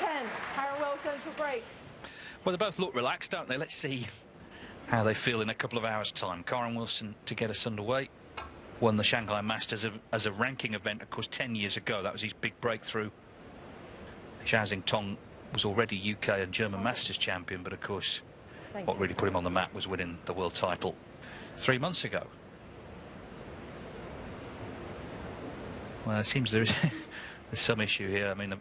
10. Kyren Wilson to break. Well, they both look relaxed, don't they? Let's see how they feel in a couple of hours' time. Kyren Wilson, to get us underway, won the Shanghai Masters as a ranking event, of course, 10 years ago. That was his big breakthrough. Zhao Xintong was already UK and German Masters champion, but of course, what really put him on the map was winning the world title 3 months ago. Well, it seems there's some issue here. I mean,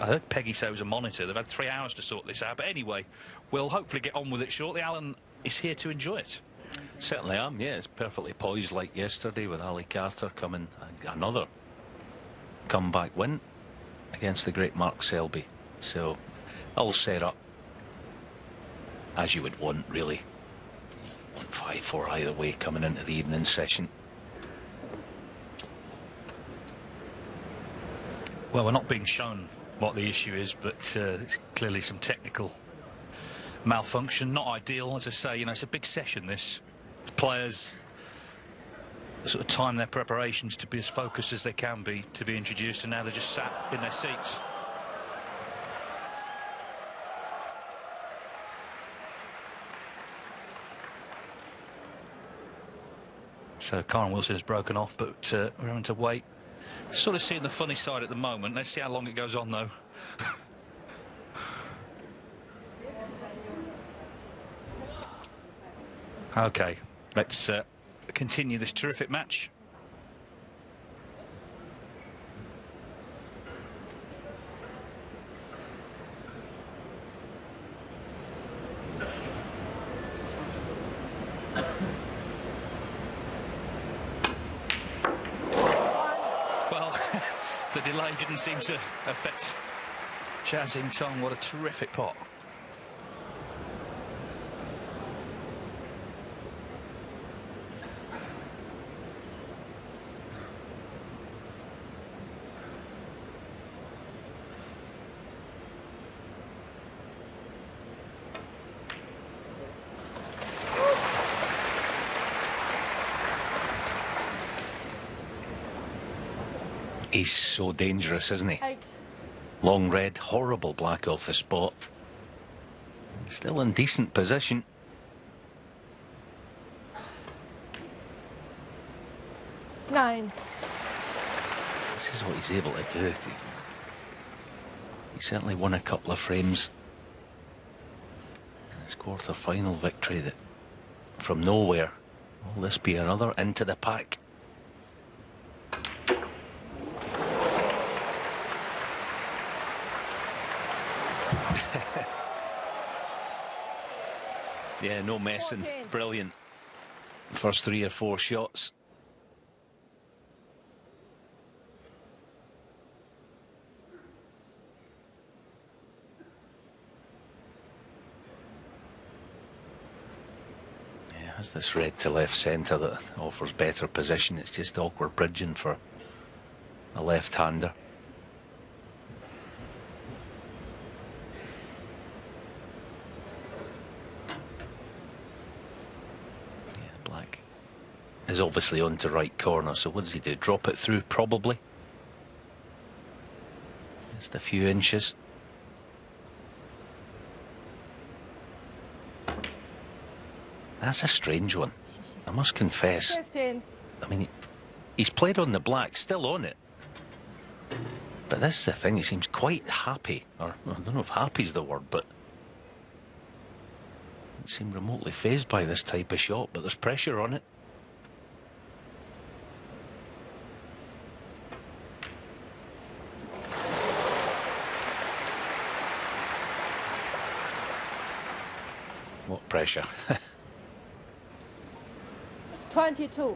I heard Peggy say it was a monitor. They've had 3 hours to sort this out. But anyway, we'll hopefully get on with it shortly. Alan is here to enjoy it. Certainly am, yeah. It's perfectly poised like yesterday with Ali Carter coming. Another comeback win against the great Mark Selby. So, all set up as you would want, really. 5-4 either way coming into the evening session. Well, we're not being shown what the issue is, but it's clearly some technical malfunction. Not ideal, as I say. You know, it's a big session, this. The players sort of time their preparations to be as focused as they can be to be introduced, and now they're just sat in their seats. So Kyren Wilson has broken off, but we're having to wait. Sort of seeing the funny side at the moment. Let's see how long it goes on, though. Okay, let's continue this terrific match. The delay didn't seem to affect Zhao Xintong. What a terrific pot. He's so dangerous, isn't he? 8. Long red, horrible black off the spot. Still in decent position. Nine. This is what he's able to do. He certainly won a couple of frames in his quarter-final victory that from nowhere. Will this be another into the pack? Yeah, no messing. 14. Brilliant. First 3 or 4 shots. Yeah, has this red to left centre that offers better position. It's just awkward bridging for a left-hander. Is obviously onto right corner, so what does he do? Drop it through, probably. Just a few inches. That's a strange one, I must confess. 15. I mean, he's played on the black, still on it. But this is the thing, he seems quite happy, or I don't know if happy is the word, but he seemed remotely fazed by this type of shot, but there's pressure on it. What pressure? 22.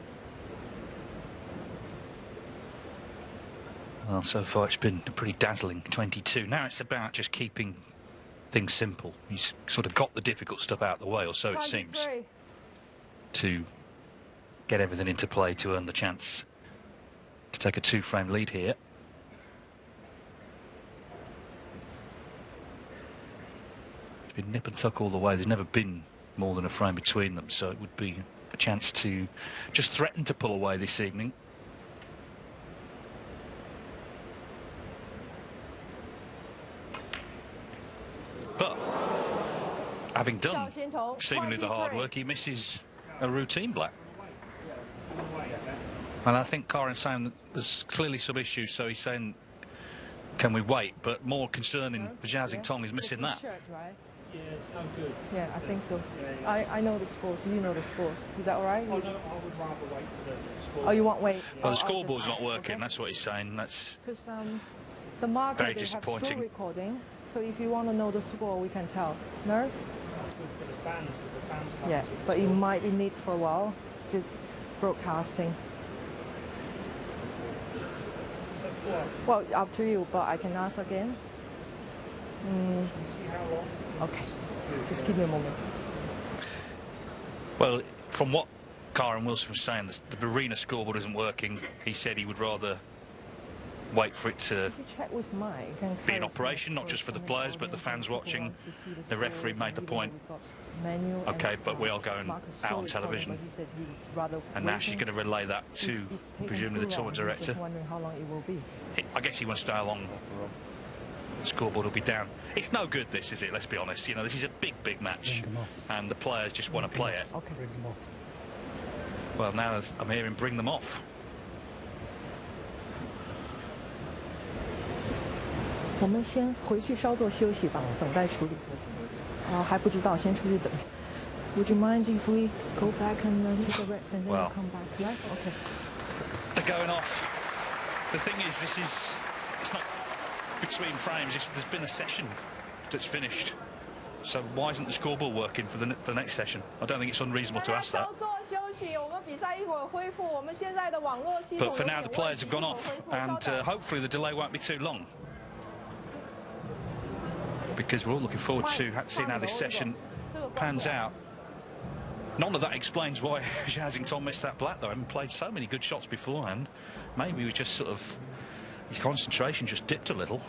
Well, so far it's been a pretty dazzling 22. Now it's about just keeping things simple. He's sort of got the difficult stuff out of the way, or so it seems, to get everything into play to earn the chance to take a 2-frame lead here. It's been nip and tuck all the way. There's never been more than a frame between them, so it would be a chance to just threaten to pull away this evening. But having done Zhao Xintong, seemingly the hard 23. work, he misses a routine black. And I think Kyren's saying that there's clearly some issues, so he's saying, can we wait? But more concerning for Zhao Xintong is missing that. Shirt, right? Yeah, it's no good. Yeah, I think so. Yeah. I know the scores. You know the scores. Is that all right? Oh, no, I would rather wait for the score. Oh, you want wait? Well, the I'll scoreboard's just not ask, working. okay? That's what he's saying. That's Because the market, very they have disappointing. still recording. So if you want to know the score, we can tell. No? It's good for the fans because the fans can't Yeah, see the but it score. might be need for a while. Just broadcasting. So what? Well, up to you, but I can ask again. Can you see how long? Okay, just give me a moment. Well, from what Kyren Wilson was saying, the arena scoreboard isn't working. He said he would rather wait for it to If you check with Mike and be in Kyren operation, not Smith, just for the some players, but the audience fans and people watching. want to see The referee scores, made the and point. we've got Manuel and Okay, but we are Scott. going Mark is out still on recording, television. but he said he'd rather And now wait she's and going to relay that to it's taken presumably the too tour long. director. Just wondering how long it will be. I guess he wants to know how long the scoreboard will be down. It's no good, this, is it? Let's be honest. You know, this is a big, big match, and the players just want to play it. Okay. Bring them off. Well, now I'm hearing bring them off. 我们先回去稍作休息吧，等待处理。还不知道，先出去等。Would you mind if we go back and take a rest and then Well. come back? Yeah. Okay. They're going off. The thing is, it's not between frames. There's been a session that's finished. So why isn't the scoreboard working for the next session? I don't think it's unreasonable to ask that. But for now, the players have gone off, and hopefully the delay won't be too long. Because we're all looking forward to seeing how this session pans out. None of that explains why Zhao Xintong missed that black, though. I haven't played so many good shots beforehand. Maybe he was just sort of, his concentration just dipped a little.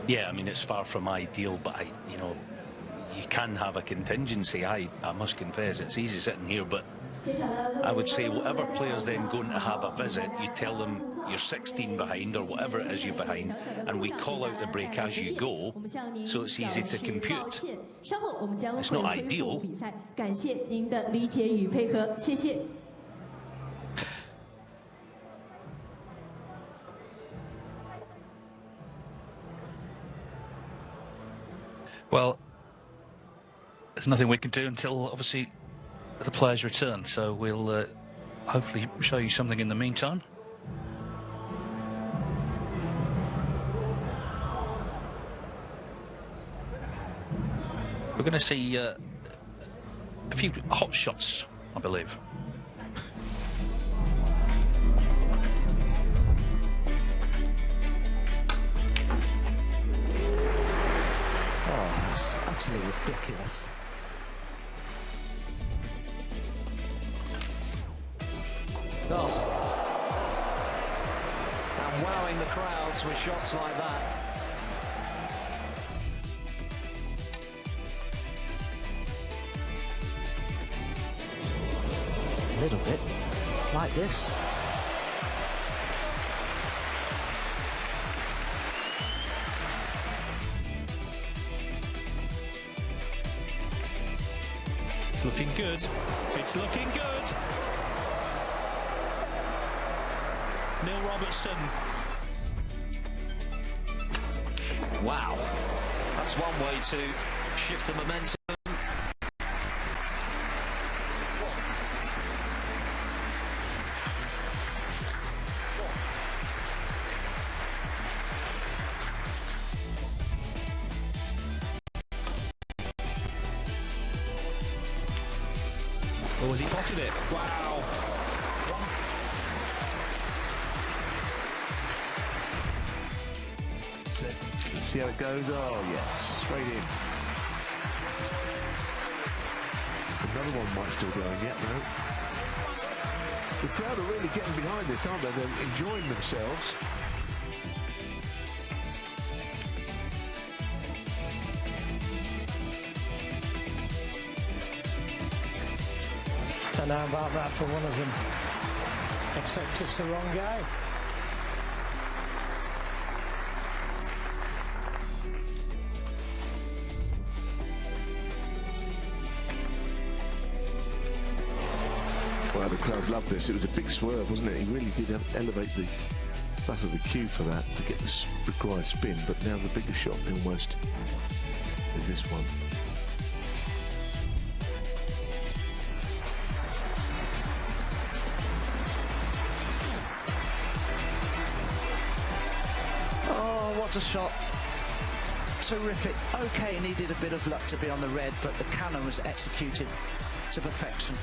Yeah, I mean, it's far from ideal, but you know, you can have a contingency. I must confess, it's easy sitting here, but I would say whatever player's then going to have a visit, you tell them you're 16 behind or whatever it is you're behind, and we call out the break as you go, so it's easy to compute. It's not ideal. Well, there's nothing we can do until, obviously, the players return. So we'll hopefully show you something in the meantime. We're going to see a few hot shots, I believe. Oh, that's utterly ridiculous. Oh. And wowing the crowds with shots like that. A little bit like this. It's looking good. It's looking good. Neil Robertson. Wow. That's one way to shift the momentum. Or has he potted it? Wow. Let's see how it goes. Oh, yes, straight in. Another one might still be going yet, no? The crowd are really getting behind this, aren't they? They're enjoying themselves. Don't know about that for one of them, except it's the wrong guy. love this. It was a big swerve, wasn't it? He really did elevate the back of the cue for that to get the required spin, but now the bigger shot almost is this one. Oh, what a shot. Terrific. Okay, he needed a bit of luck to be on the red, but the cannon was executed to perfection.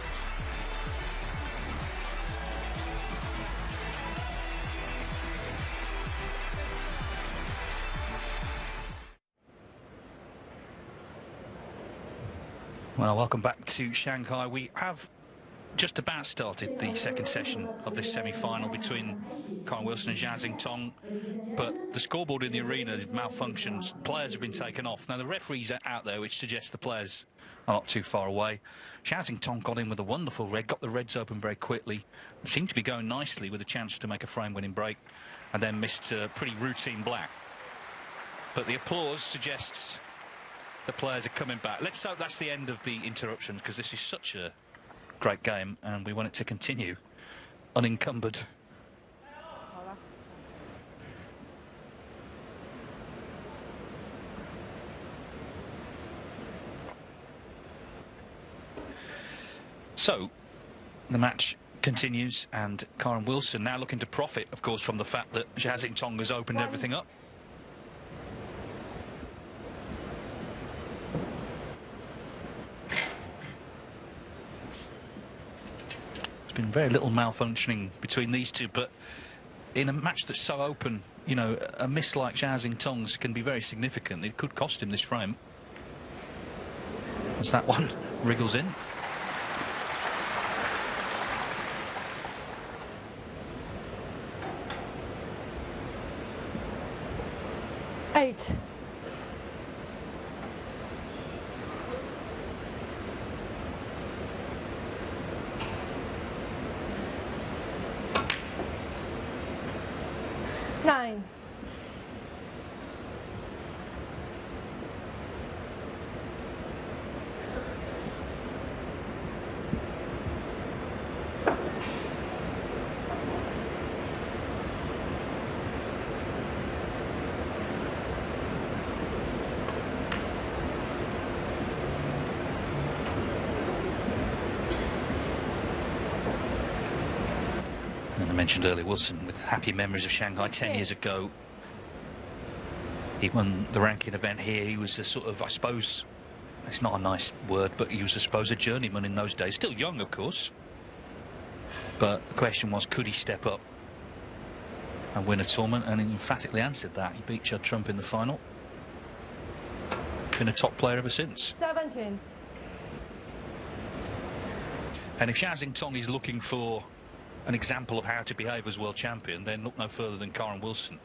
Well, welcome back to Shanghai. We have just about started the second session of this semi-final between Kyren Wilson and Zhao Xintong, but the scoreboard in the arena malfunctions. Players have been taken off. Now, the referees are out there, which suggests the players are not too far away. Zhao Xintong got in with a wonderful red, got the reds open very quickly. It seemed to be going nicely with a chance to make a frame-winning break, and then missed a pretty routine black. But the applause suggests the players are coming back. Let's hope that's the end of the interruptions, because this is such a great game and we want it to continue unencumbered. So the match continues, and Kyren Wilson now looking to profit, of course, from the fact that Zhao Xintong has opened everything up. Been very little malfunctioning between these two, but in a match that's so open, you know, a miss like Zhao Xintong's can be very significant. It could cost him this frame. As that one wriggles in. Eight. Nine. And I mentioned earlier, Wilson with happy memories of Shanghai 10 years ago. He won the ranking event here. He was a sort of, I suppose, it's not a nice word, but he was, I suppose, a journeyman in those days. Still young, of course. But the question was, could he step up and win a tournament? And he emphatically answered that. He beat Judd Trump in the final. Been a top player ever since. 17. And if Zhao Xintong is looking for an example of how to behave as world champion, then look no further than Kyren Wilson.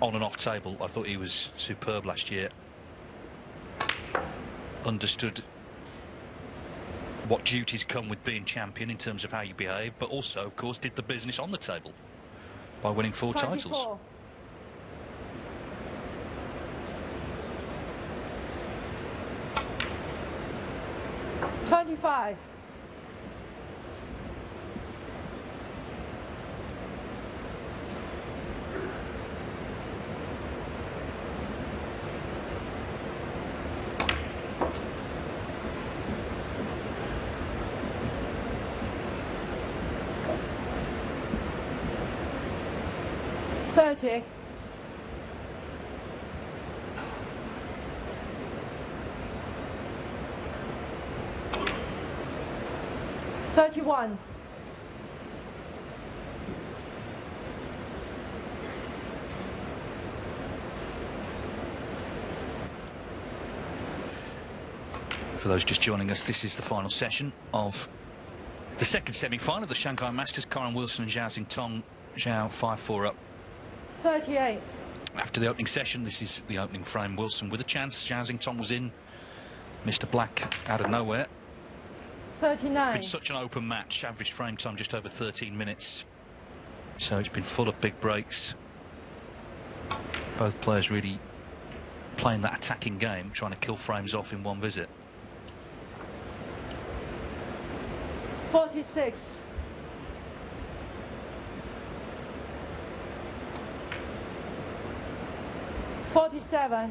On and off table, I thought he was superb last year. Understood what duties come with being champion in terms of how you behave, but also, of course, did the business on the table by winning 4 titles. 25. $30. 31. For those just joining us, this is the final session of the second semi-final of the Shanghai Masters. Kyren Wilson and Zhao Xintong. Zhao 5-4 up. 38. After the opening session, this is the opening frame. Wilson with a chance. Zhao Xintong was in. Mr. Black out of nowhere. 39. Been such an open match. Average frame time just over 13 minutes. So it's been full of big breaks. Both players really playing that attacking game, trying to kill frames off in one visit. 46. 47.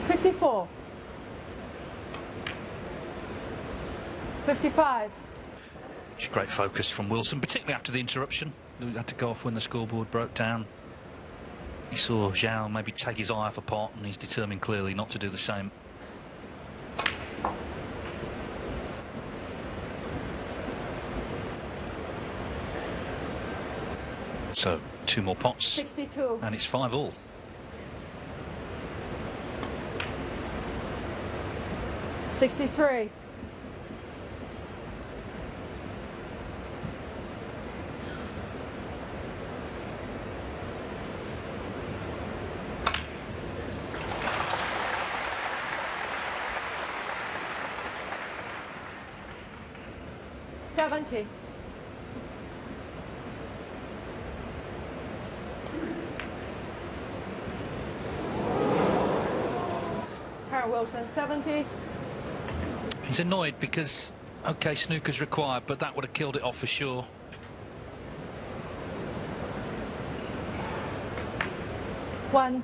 $54. 55. Just great focus from Wilson, particularly after the interruption. He had to go off when the scoreboard broke down. He saw Zhao maybe take his eye off a pot, and he's determined clearly not to do the same. So 2 more pots, 62. and it's 5-all. $63. $70. Kyren Wilson, 70. He's annoyed because, okay, snooker's required, but that would have killed it off for sure. One.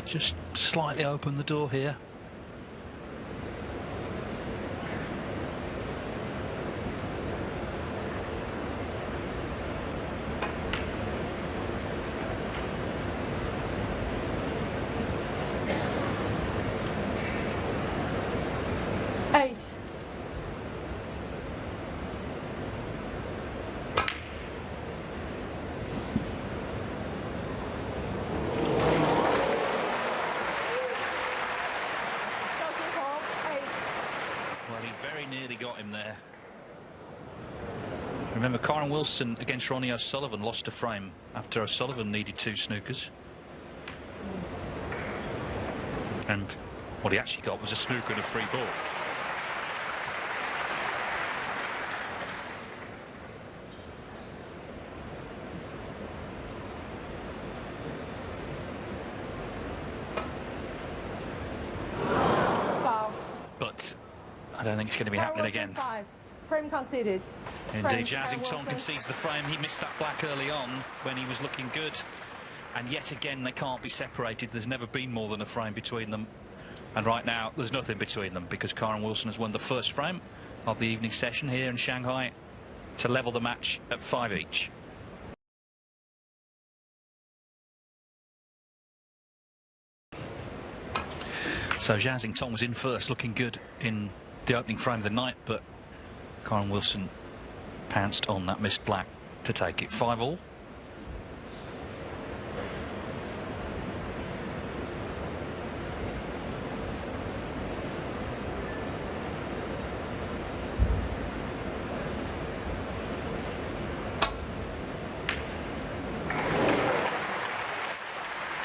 Just slightly open the door here. Eight. Well, he very nearly got him there. Remember, Kyren Wilson against Ronnie O'Sullivan lost a frame after O'Sullivan needed 2 snookers. And what he actually got was a snooker and a free ball. Foul. But I don't think it's going to be happening again. 5. Frame conceded. Indeed, Frame, Xintong Wilson. concedes the frame. He missed that black early on when he was looking good. And yet again, they can't be separated. There's never been more than a frame between them. And right now, there's nothing between them because Kyren Wilson has won the first frame of the evening session here in Shanghai to level the match at 5 each. So Zhao Xintong was in first, looking good in the opening frame of the night, but Kyren Wilson pounced on that missed black to take it 5-all.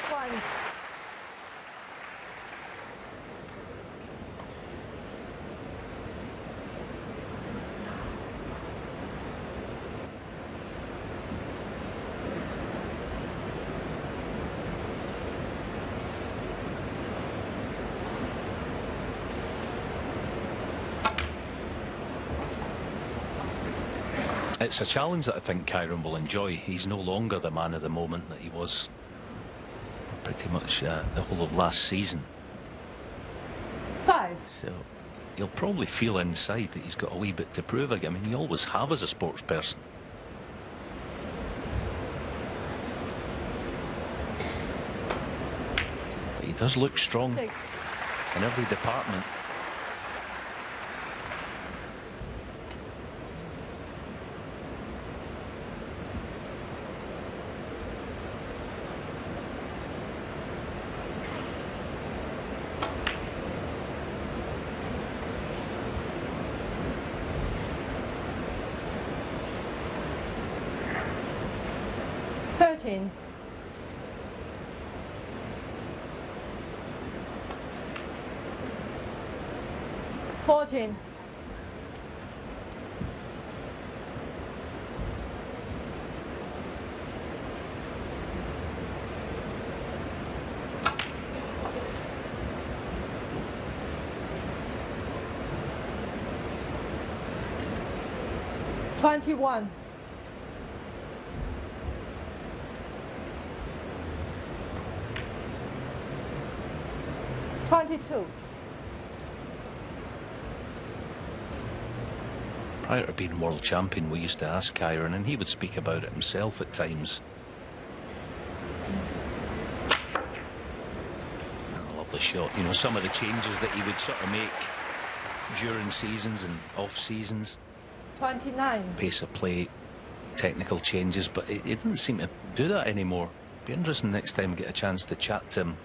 One. It's a challenge that I think Kyren will enjoy. He's no longer the man of the moment that he was pretty much the whole of last season. 5. So he'll probably feel inside that he's got a wee bit to prove again. I mean, you always have as a sports person. But he does look strong 6. in every department. $13. 14. 21. Prior to being world champion, we used to ask Kyren, and he would speak about it himself at times. I love the shot. You know, some of the changes that he would sort of make during seasons and off seasons. 29. Pace of play, technical changes, but he didn't seem to do that anymore. Be interesting next time we get a chance to chat to him,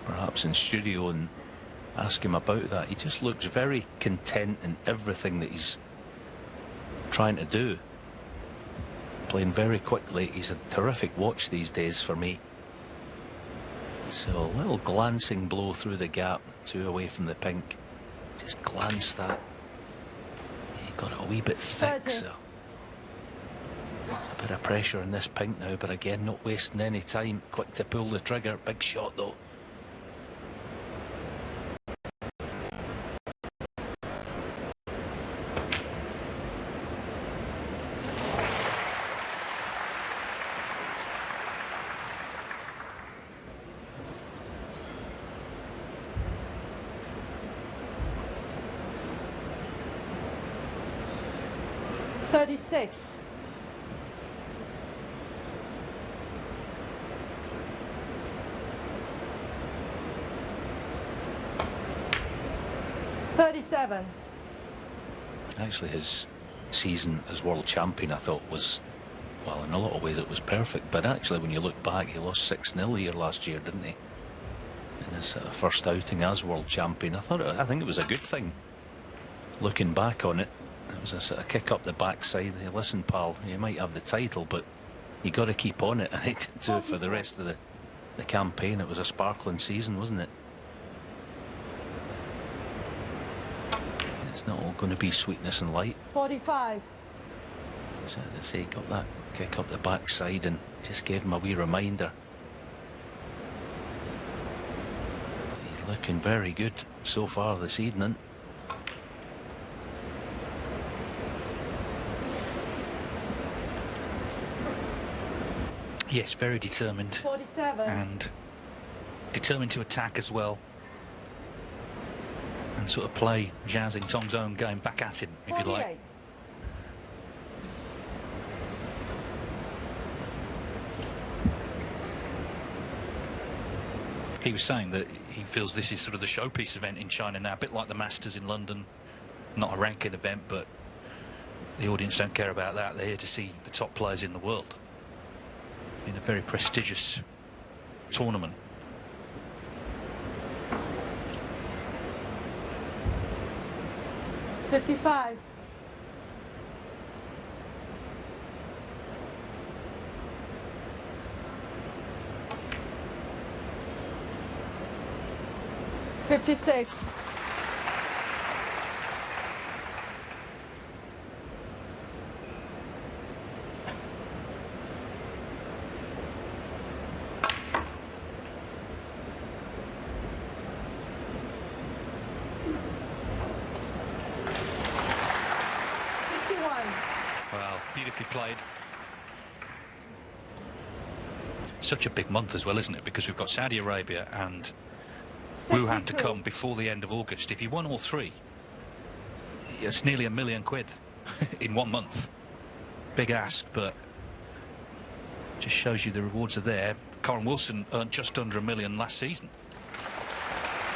perhaps in studio, and ask him about that. He just looks very content in everything that he's trying to do. Playing very quickly. He's a terrific watch these days for me. So a little glancing blow through the gap, 2 away from the pink. Just glance that. He got it a wee bit thick, 30. so a bit of pressure in this pink now, but again, not wasting any time. Quick to pull the trigger. Big shot though. $36. $37. Actually, his season as world champion, I thought, was, well, in a lot of ways it was perfect, but actually when you look back, he lost 6-0 here last year, didn't he, in his first outing as world champion. I think it was a good thing. Looking back on it, it was a sort of kick up the backside. Hey, listen, pal, you might have the title, but you got to keep on it, and he did do it for the rest of the campaign. It was a sparkling season, wasn't it? It's not all going to be sweetness and light. 45. So as I say, got that kick up the backside and just gave him a wee reminder. He's looking very good so far this evening. Yes, very determined. 47. And determined to attack as well. And sort of play Zhao Xintong's own game back at him, if 48. you like. He was saying that he feels this is sort of the showpiece event in China now, a bit like the Masters in London. Not a ranking event, but the audience don't care about that. They're here to see the top players in the world in a very prestigious tournament. $55. $56. Well, beautifully played. Such a big month as well, isn't it? Because we've got Saudi Arabia and Wuhan to come before the end of August. If you won all three, it's nearly £1 million in 1 month. Big ask, but just shows you the rewards are there. Kyren Wilson earned just under $1 million last season.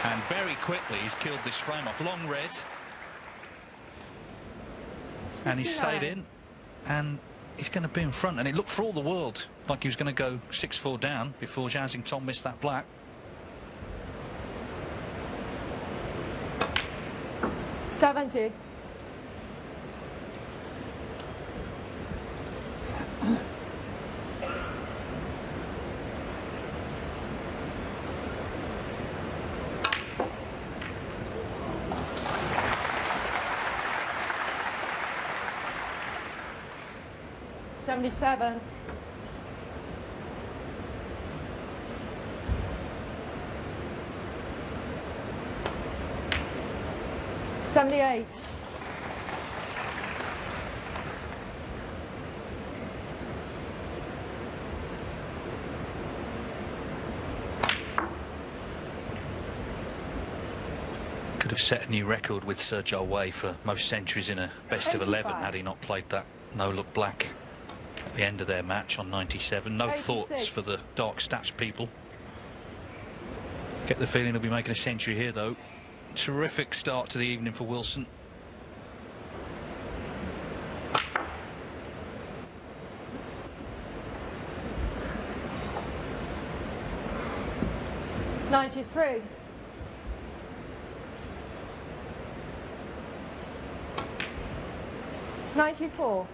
And very quickly he's killed this frame off. Long red. And he stayed in, and he's going to be in front. And it looked for all the world like he was going to go 6-4 down before Zhao Xintong missed that black. $70. $77. $78. Could have set a new record with Zhao for most centuries in a best of 11 had he not played that no-look black at the end of their match on 97. No 86. thoughts for the dark stats people. Get the feeling he'll be making a century here, though. Terrific start to the evening for Wilson. '93. '94.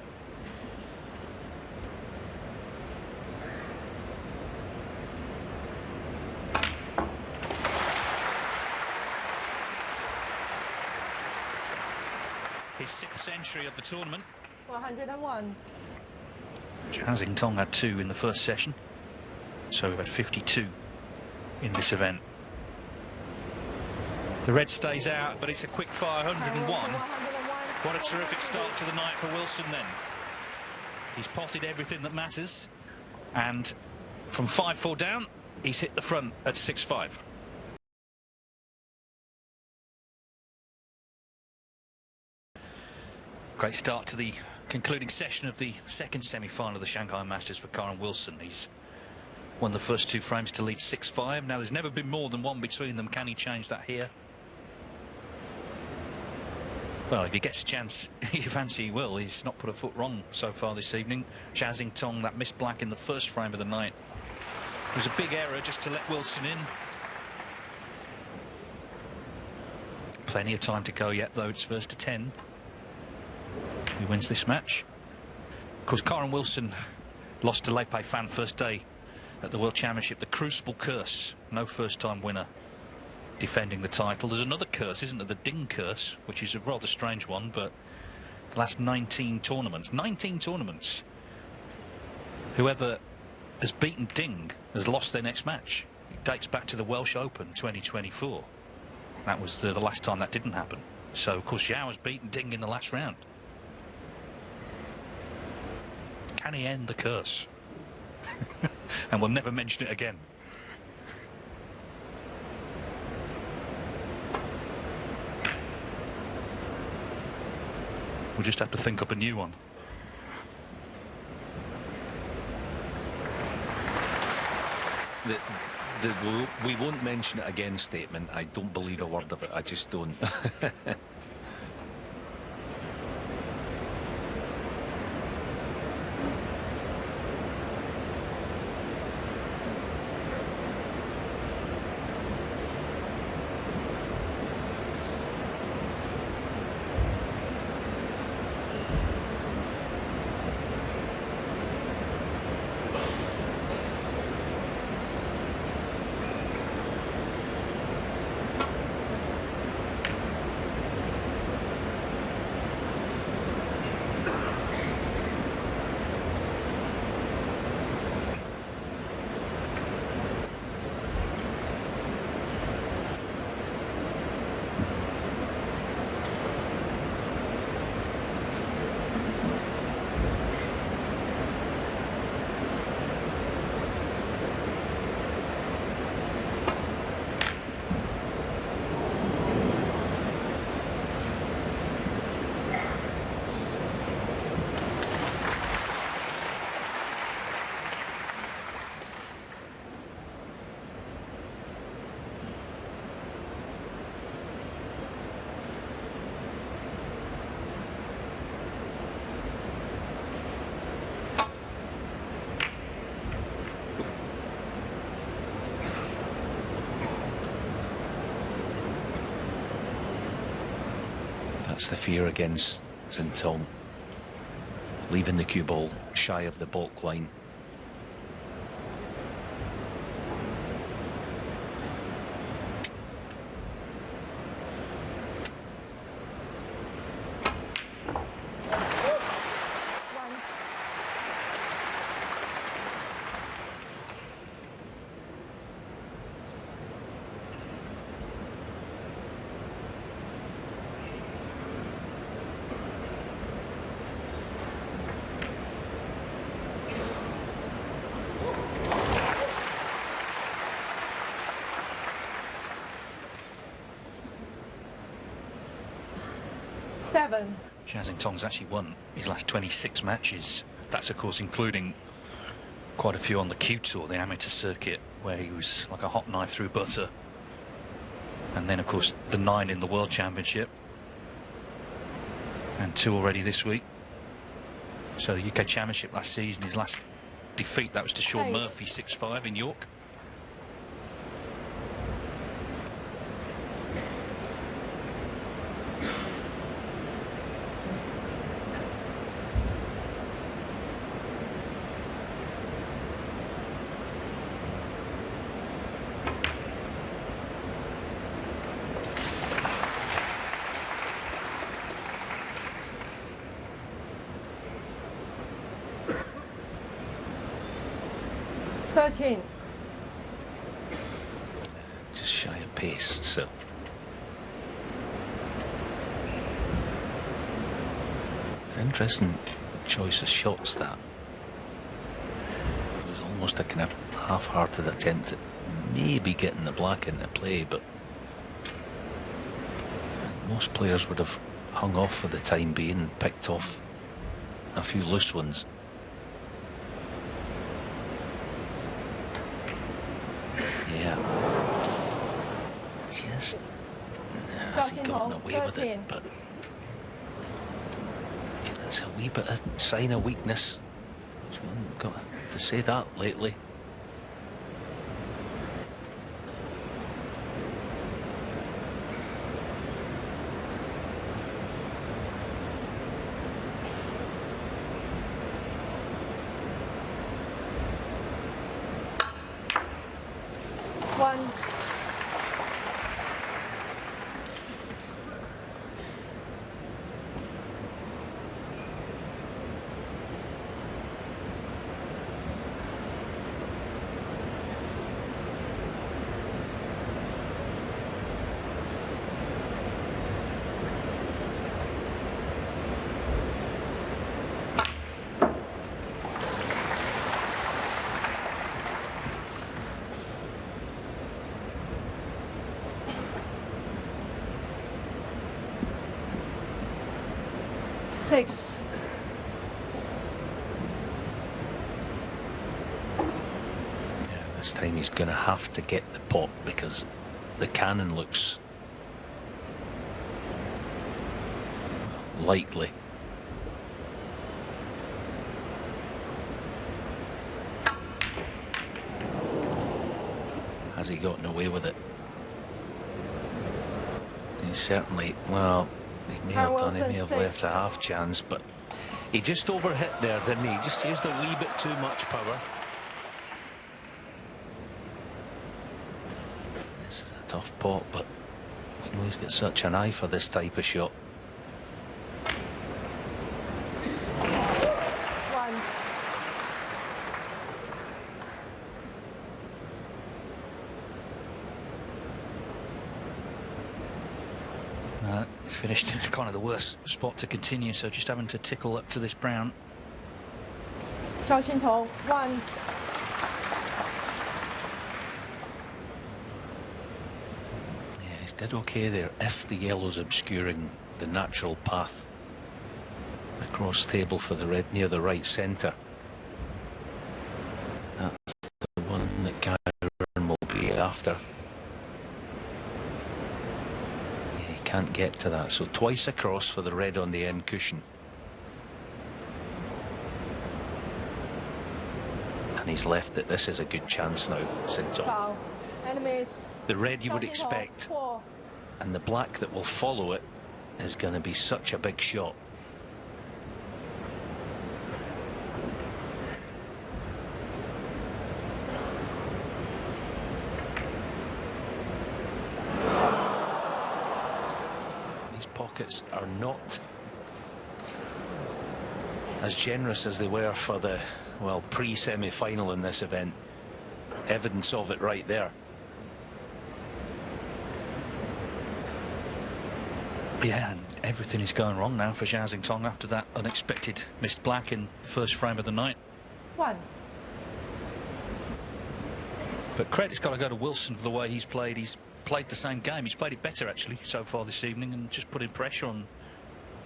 His 6th century of the tournament. 101. Xintong had 2 in the first session, so we've had 52 in this event. The red stays out, but it's a quick fire 101. What a terrific start to the night for Wilson then. He's potted everything that matters, and from 5-4 down, he's hit the front at 6-5. Great start to the concluding session of the second semi-final of the Shanghai Masters for Kyren Wilson. He's won the first 2 frames to lead 6-5. Now there's never been more than 1 between them. Can he change that here? Well, if he gets a chance, you fancy he will. He's not put a foot wrong so far this evening. Xintong, that missed black in the first frame of the night. It was a big error just to let Wilson in. Plenty of time to go yet, though. It's first to 10. He wins this match. Of course, Kyren Wilson lost to Lei Pei Fan first day at the World Championship. The Crucible curse. No first-time winner defending the title. There's another curse, isn't there? The Ding curse, which is a rather strange one, but the last 19 tournaments. 19 tournaments. Whoever has beaten Ding has lost their next match. It dates back to the Welsh Open 2024. That was the last time that didn't happen. So, of course, Zhao has beaten Ding in the last round. Can he end the curse? And we'll never mention it again. We'll just have to think up a new one. We won't mention it again statement. I don't believe a word of it. I just don't. That's the fear against Xintong. Leaving the cue ball shy of the baulk line. 7. Zhao Xintong's actually won his last 26 matches. That's, of course, including quite a few on the Q Tour, the amateur circuit, where he was like a hot knife through butter. And then, of course, the 9 in the World Championship. And 2 already this week. So the UK Championship last season, his last defeat, that was to Sean 8. Murphy, 6-5 in York. Just shy of pace, so. It's an interesting choice of shots, that. It was almost a kind of half-hearted attempt at maybe getting the black into play, but most players would have hung off for the time being and picked off a few loose ones. Yeah. Just hasn't gotten away with it, but it's a wee bit of sign of weakness. Got to say that lately. Six. Yeah, this time he's going to have to get the pot because the cannon looks likely. Has he gotten away with it? He's certainly, well, he may have done, he may have left a half chance, but he just overhit there, didn't he? He just used a wee bit too much power. This is a tough pot, but we know he's got such an eye for this type of shot. He's finished in kind of the worst spot to continue, so just having to tickle up to this brown. Zhao Xintong, 1. Yeah, he's did okay there if the yellow's obscuring the natural path across table for the red near the right centre. That's the one that Kyren will be after. Can't get to that, so twice across for the red on the end cushion, and he's left it. This is a good chance now, Xintong. The red you would expect, and the black that will follow it is going to be such a big shot. Pockets are not as generous as they were for the, well, pre-semi-final in this event. Evidence of it right there. Yeah, and everything is going wrong now for Zhao Xintong after that unexpected missed black in the first frame of the night. 1. But credit's got to go to Wilson for the way he's played. He's played the same game. He's played it better, actually, so far this evening, and just putting pressure on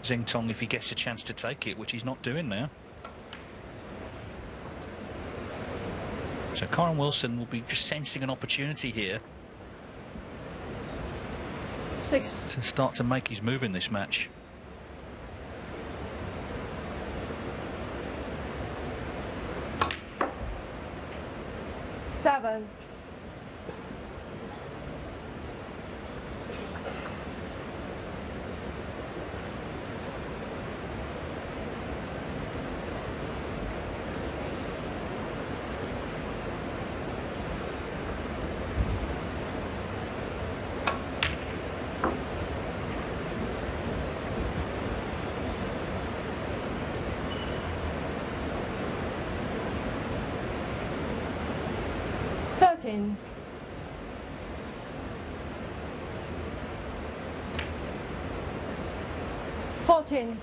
Xintong if he gets a chance to take it, which he's not doing now. So Kyren Wilson will be just sensing an opportunity here 6, to start to make his move in this match. seven, 13, 14,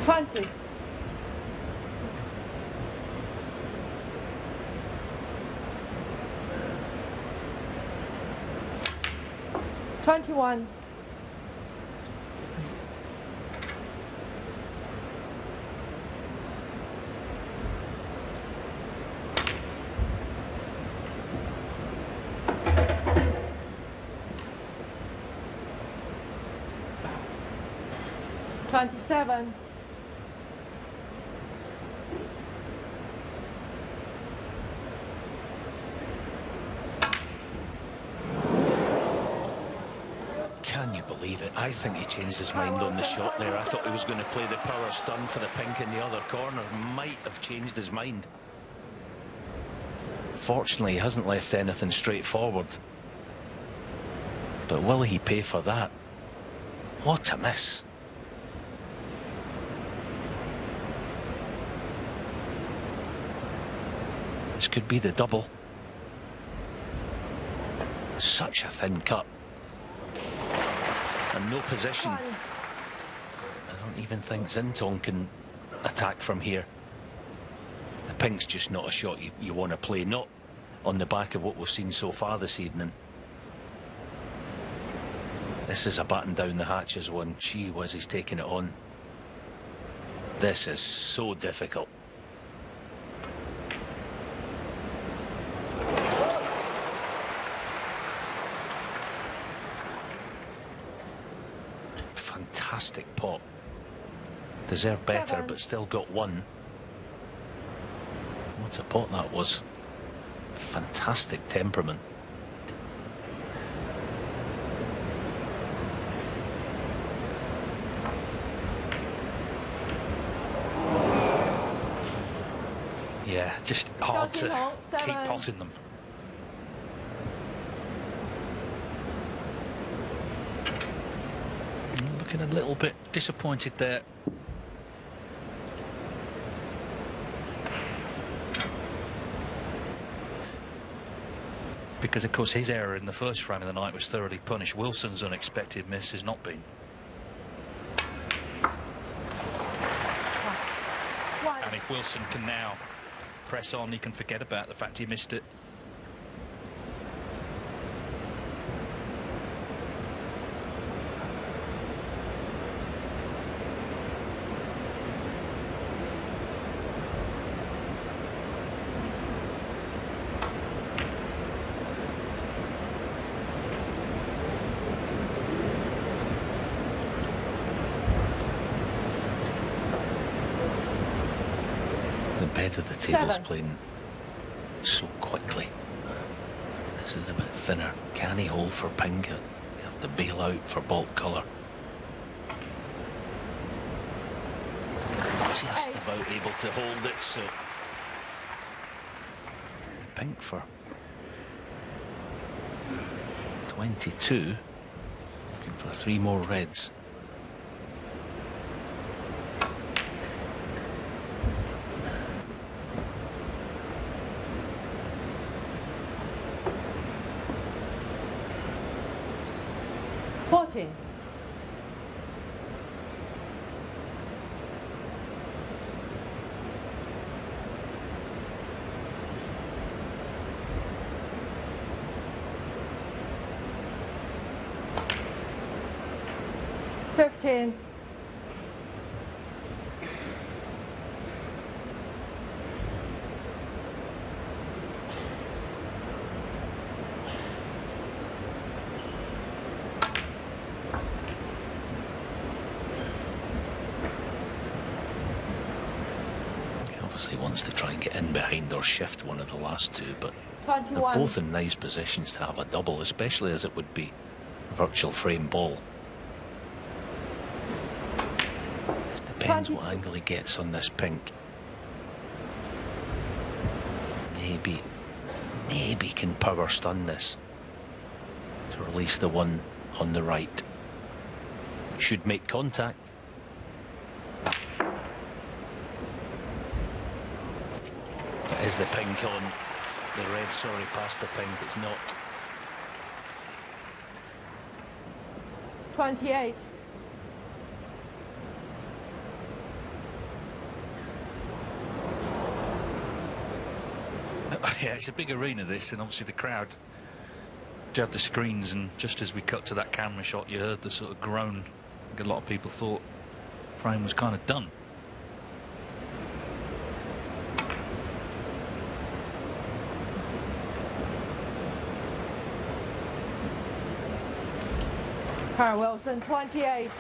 20, 21, 27, 'Can you believe it? I think he changed his mind on the shot there. I thought he was going to play the power stun for the pink in the other corner. Might have changed his mind. Fortunately, he hasn't left anything straightforward. But will he pay for that? What a miss. This could be the double. Such a thin cut. And no position. 1. I don't even think Xintong can attack from here. The pink's just not a shot you want to play, not on the back of what we've seen so far this evening. This is a batten down the hatches one. Gee whiz, he's taking it on. This is so difficult. Fantastic pot. Deserved better, 7. but still got one. What a pot that was. Fantastic temperament. Yeah, just hard to Xintong, keep 7. potting them. Looking a little bit disappointed there. Because, of course, his error in the first frame of the night was thoroughly punished. Wilson's unexpected miss has not been. 1. And if Wilson can now press on, he can forget about the fact he missed it. The bed of the table's 7. playing so quickly. This is a bit thinner. Can he hold for pink? You have to bail out for bulk colour. Just 8. about able to hold it, so pink for 22. Looking for 3 more reds. 14. $15. Obviously wants to try and get in behind or shift one of the last two, but 21. they're both in nice positions to have a double, especially as it would be a virtual frame ball. Depends 22. what angle he gets on this pink. Maybe can power stun this to release the one on the right. Should make contact. But is the pink on? The red, sorry, past the pink. It's not. 28. Yeah, it's a big arena, this, and obviously the crowd do have the screens, and just as we cut to that camera shot, you heard the sort of groan. I think a lot of people thought frame was kind of done. Kyren Wilson, 28.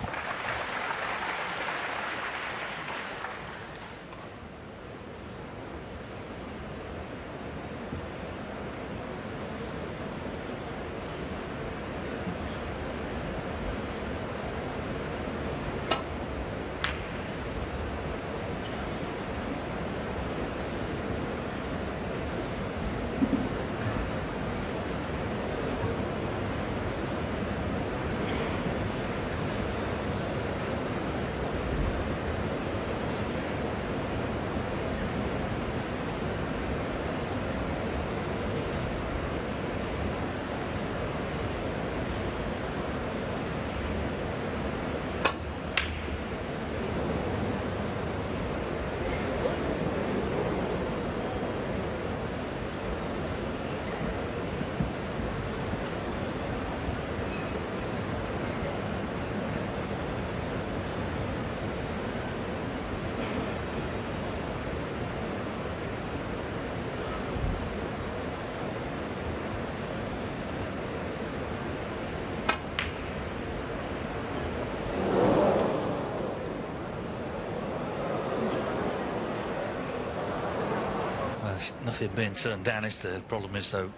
There's nothing being turned down, is there? The problem is, though,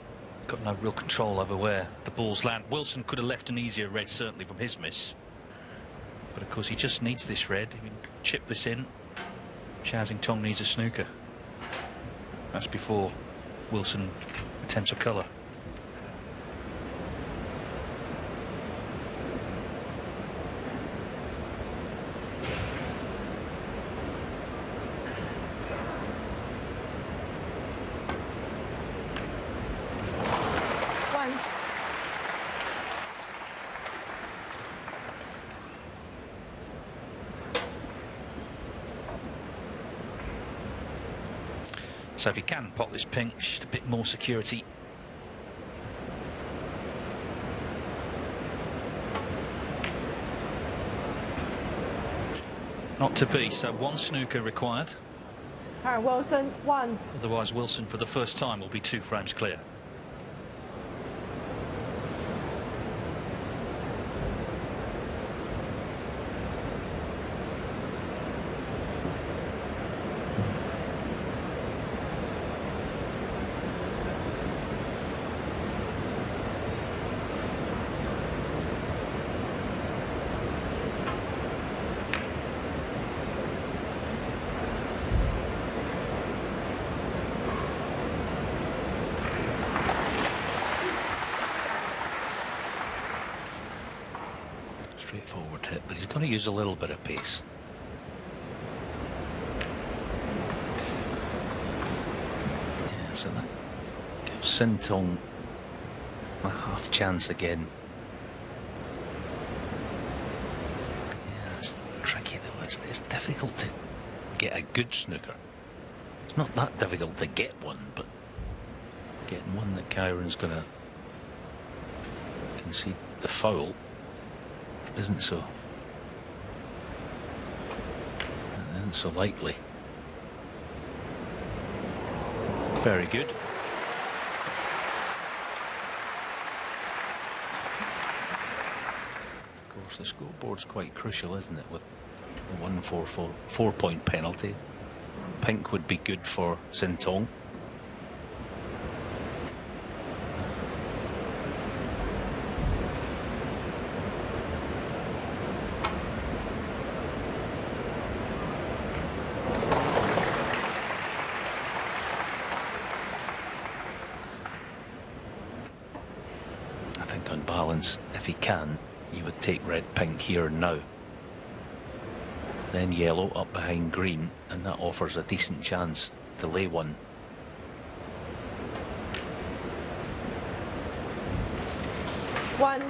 got no real control over where the balls land. Wilson could have left an easier red, certainly, from his miss. But, of course, he just needs this red. He can chip this in. Xintong needs a snooker. That's before Wilson attempts a colour. So if he can pop this pink, just a bit more security. Not to be, so one snooker required. Kyren Wilson, 1. Otherwise Wilson, for the first time, will be 2 frames clear. Straightforward hit, but he's going to use a little bit of pace. Yeah, so that gives Xintong a half chance again. difficult to get a good snooker. It's not that difficult to get one, but getting one that Kyren's going to concede the foul isn't so likely. Very good. Of course, the scoreboard's quite crucial, isn't it? With the 4-point penalty, pink would be good for Xintong. I think on balance, if he can, he would take red-pink here and now. Then yellow up behind green, and that offers a decent chance to lay one. One.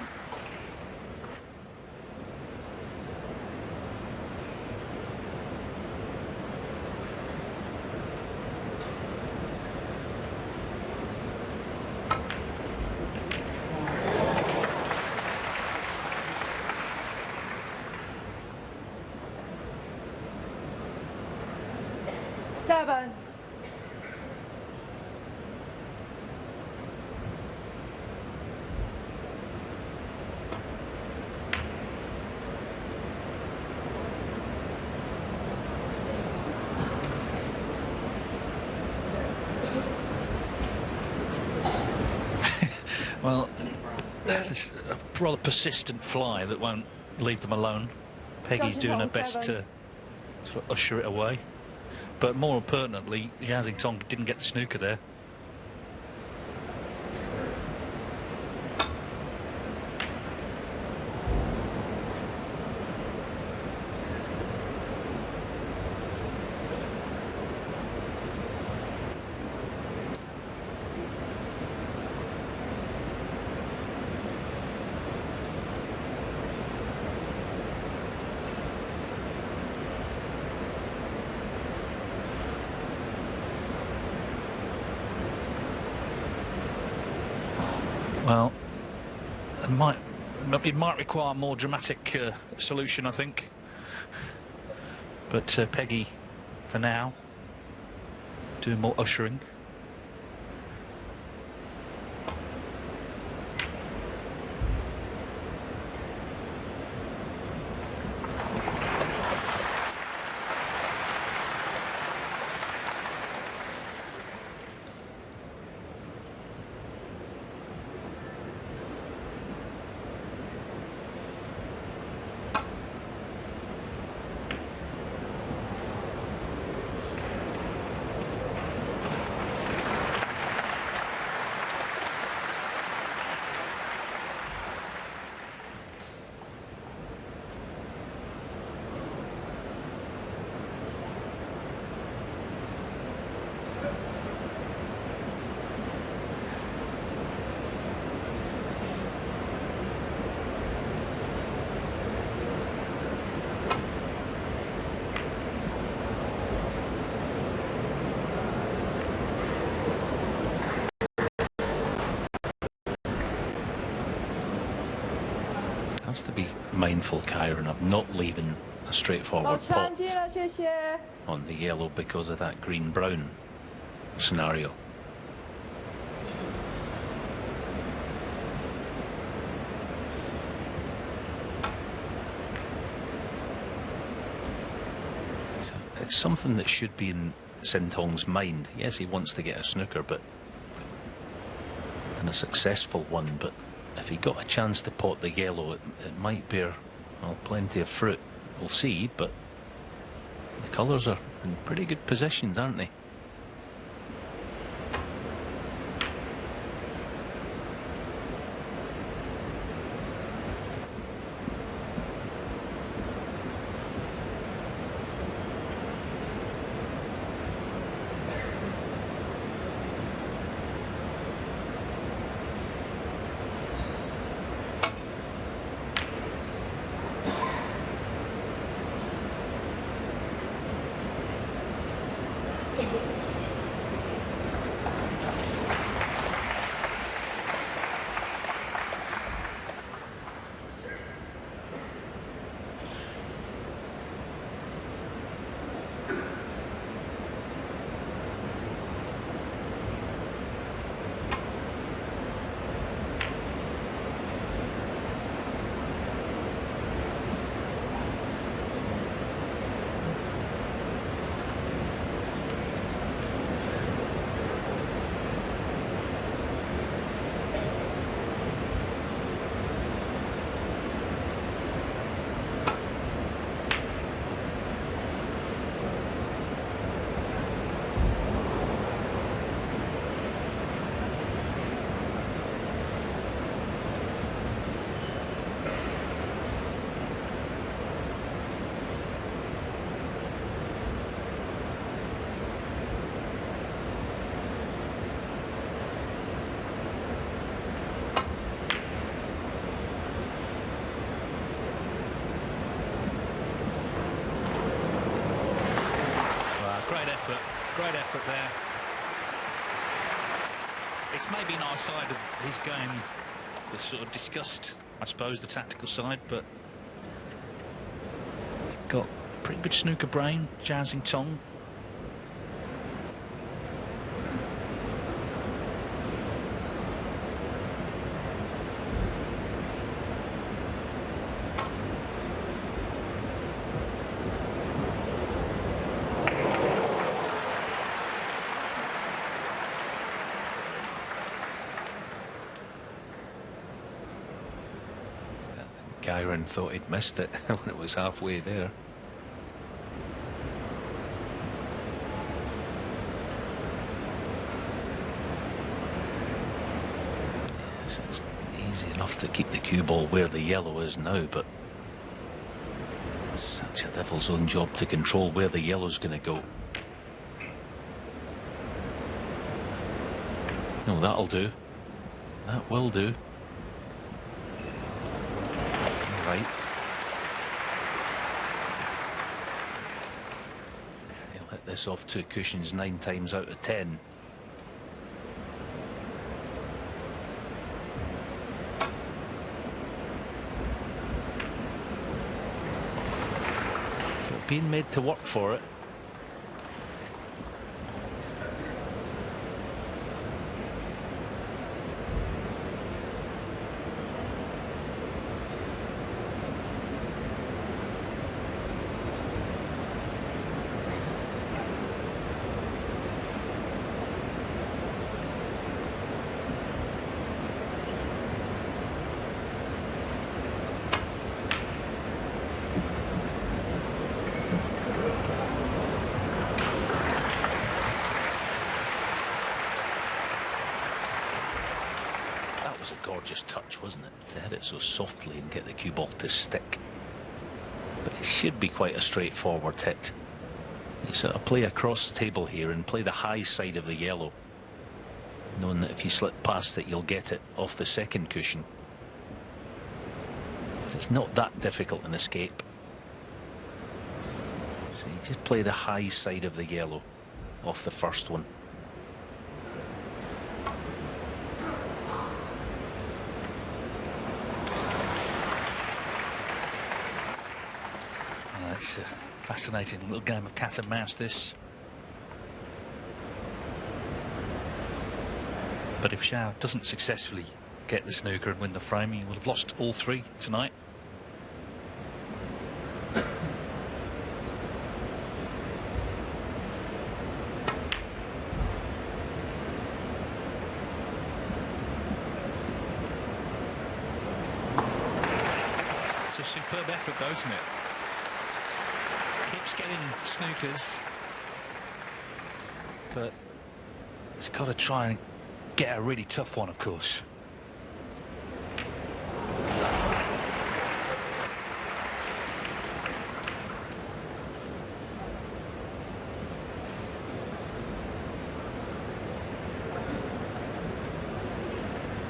Seven. Well, this a rather persistent fly that won't leave them alone. Peggy's doing her best to sort of usher it away. But more pertinently, Xintong didn't get the snooker there. Well, it might require a more dramatic solution, I think. But Peggy, for now, doing more ushering. Has to be mindful, Kyren, of not leaving a straightforward pot on the yellow because of that green-brown scenario. So it's something that should be in Xintong's mind. Yes, he wants to get a snooker, and a successful one, but if he got a chance to pot the yellow, it might bear, well, plenty of fruit. We'll see, but the colours are in pretty good positions, aren't they? but great effort there. It's maybe not a side of his game that sort of discussed, I suppose, the tactical side, but he's got a pretty good snooker brain, Zhao Xintong. Kyren thought he'd missed it when it was halfway there. Yes, it's easy enough to keep the cue ball where the yellow is now, but it's such a devil's own job to control where the yellow's going to go. No, that'll do. That will do. Right. He'll hit this off 2 cushions 9 times out of 10. But being made to work for it. Was a gorgeous touch, wasn't it, to hit it so softly and get the cue ball to stick. But it should be quite a straightforward hit. You sort of play across the table here and play the high side of the yellow, knowing that if you slip past it you'll get it off the second cushion. It's not that difficult an escape. So you just play the high side of the yellow off the first one. It's a fascinating little game of cat and mouse, this. But if Zhao doesn't successfully get the snooker and win the frame, he will have lost all 3 tonight. It's a superb effort though, isn't it? Keeps getting snookers, but it's got to try and get a really tough one, of course.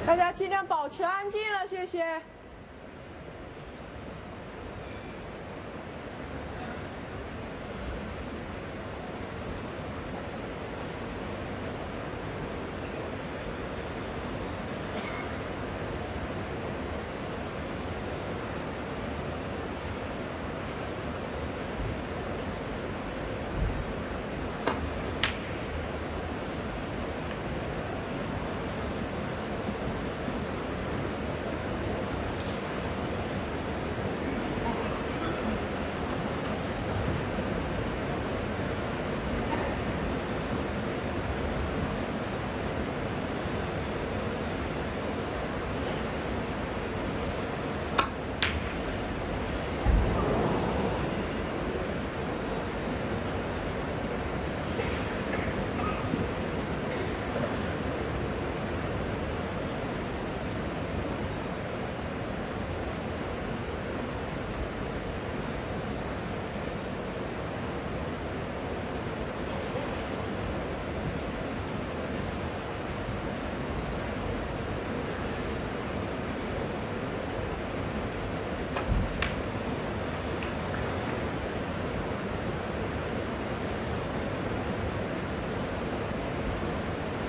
"大家尽量保持安静了，谢谢。"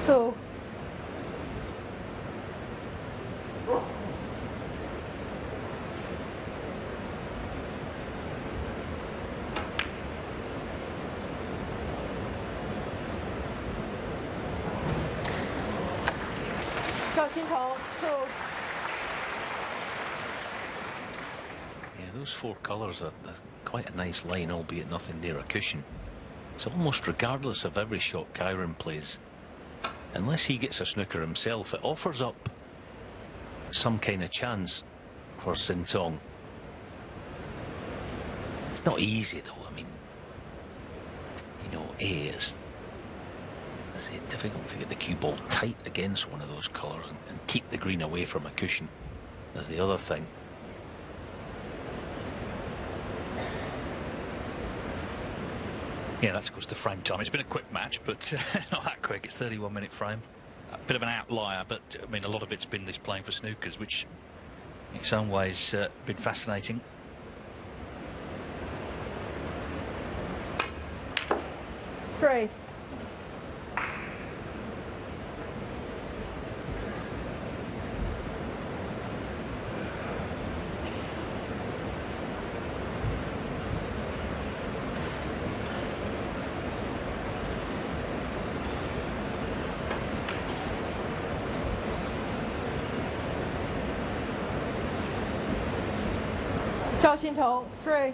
2. Zhao, 2. Yeah, those 4 colours are quite a nice line, albeit nothing near a cushion. So almost regardless of every shot Kyren plays, unless he gets a snooker himself, it offers up some kind of chance for Xintong. It's not easy though. I mean, you know, it's difficult to get the cue ball tight against one of those colours and keep the green away from a cushion. That's the other thing. Yeah, that's of course the frame time. It's been a quick match, but not that quick. It's 31-minute frame. A bit of an outlier, but I mean, a lot of it's been this playing for snookers, which in some ways been fascinating. Three. Zhao Xintong, 3.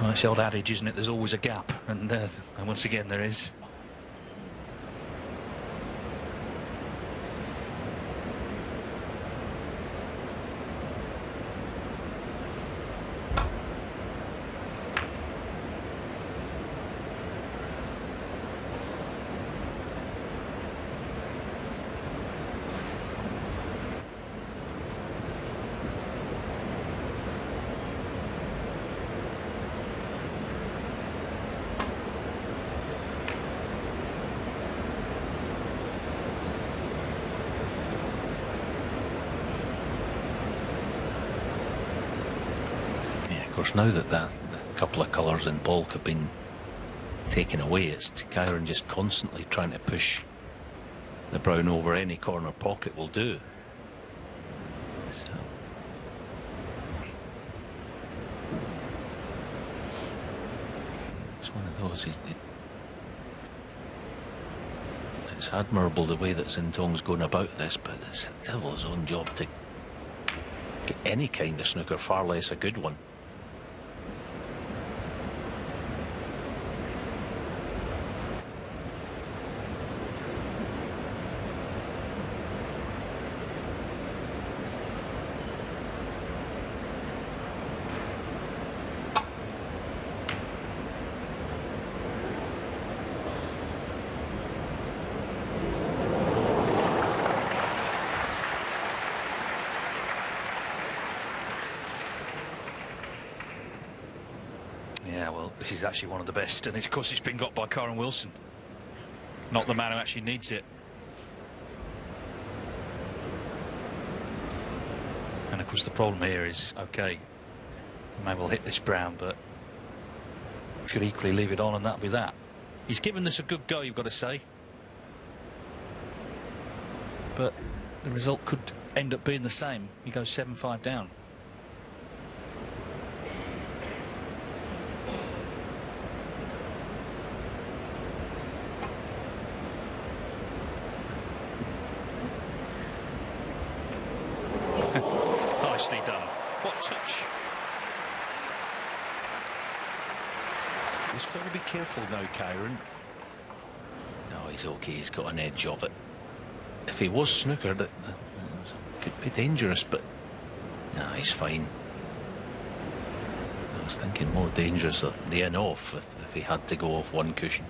Well, it's the old adage, isn't it? There's always a gap, and once again there is. Of course, now that the couple of colours in bulk have been taken away, it's Kyren just constantly trying to push the brown over. Any corner pocket will do. So it's one of those. It's admirable the way that Xintong's going about this, but it's the devil's own job to get any kind of snooker, far less a good one. Yeah, well, this is actually one of the best, and of course it's been got by Kyren Wilson, not the man who actually needs it. And of course the problem here is, okay, maybe we'll hit this brown, but we should equally leave it on, and that'll be that. He's given this a good go, you've got to say, but the result could end up being the same. He goes 7-5 down. Nicely done. What touch. He's got to be careful now, Kyren. No, he's okay. He's got an edge of it. If he was snookered, it could be dangerous, but no, he's fine. was thinking more dangerous of the in-off if he had to go off one cushion.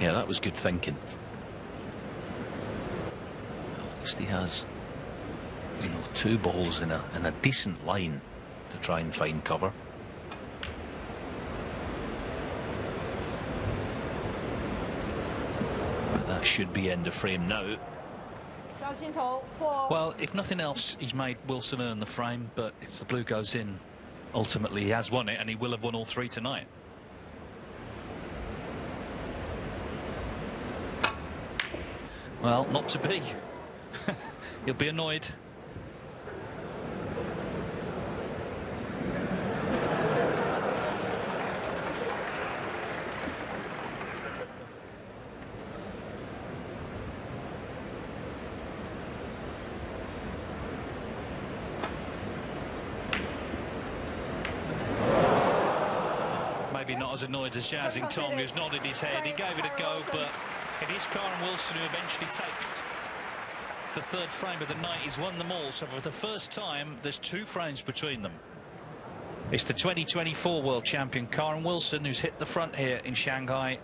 Yeah, that was good thinking. At least he has, you know, 2 balls in a decent line to try and find cover. But that should be end of frame now. Well, if nothing else, he's made Wilson earn the frame, but if the blue goes in, ultimately he has won it, and he will have won all 3 tonight. Well, not to be. He'll be annoyed. Maybe not as annoyed as Zhao Xintong, who's nodded his head. He gave it a go, but it is Kyren Wilson who eventually takes the 3rd frame of the night. He's won them all, so for the first time there's 2 frames between them. It's the 2024 world champion Kyren Wilson who's hit the front here in Shanghai.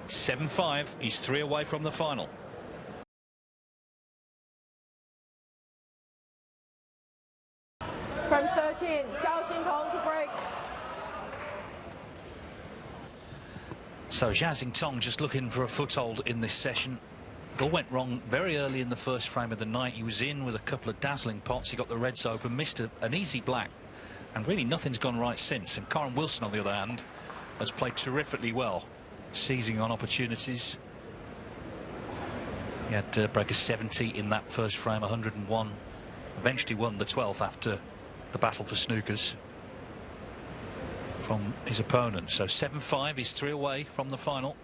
7-5, he's 3 away from the final. Frame 13, Zhao Xintong to break. So Zhao Xintong just looking for a foothold in this session. It all went wrong very early in the 1st frame of the night. He was in with a couple of dazzling pots. He got the reds open, missed an easy black, and really nothing's gone right since. And Kyren Wilson, on the other hand, has played terrifically well, seizing on opportunities. He had break of 70 in that 1st frame, 101. Eventually won the 12th after the battle for snookers from his opponent. So 7-5, he's 3 away from the final.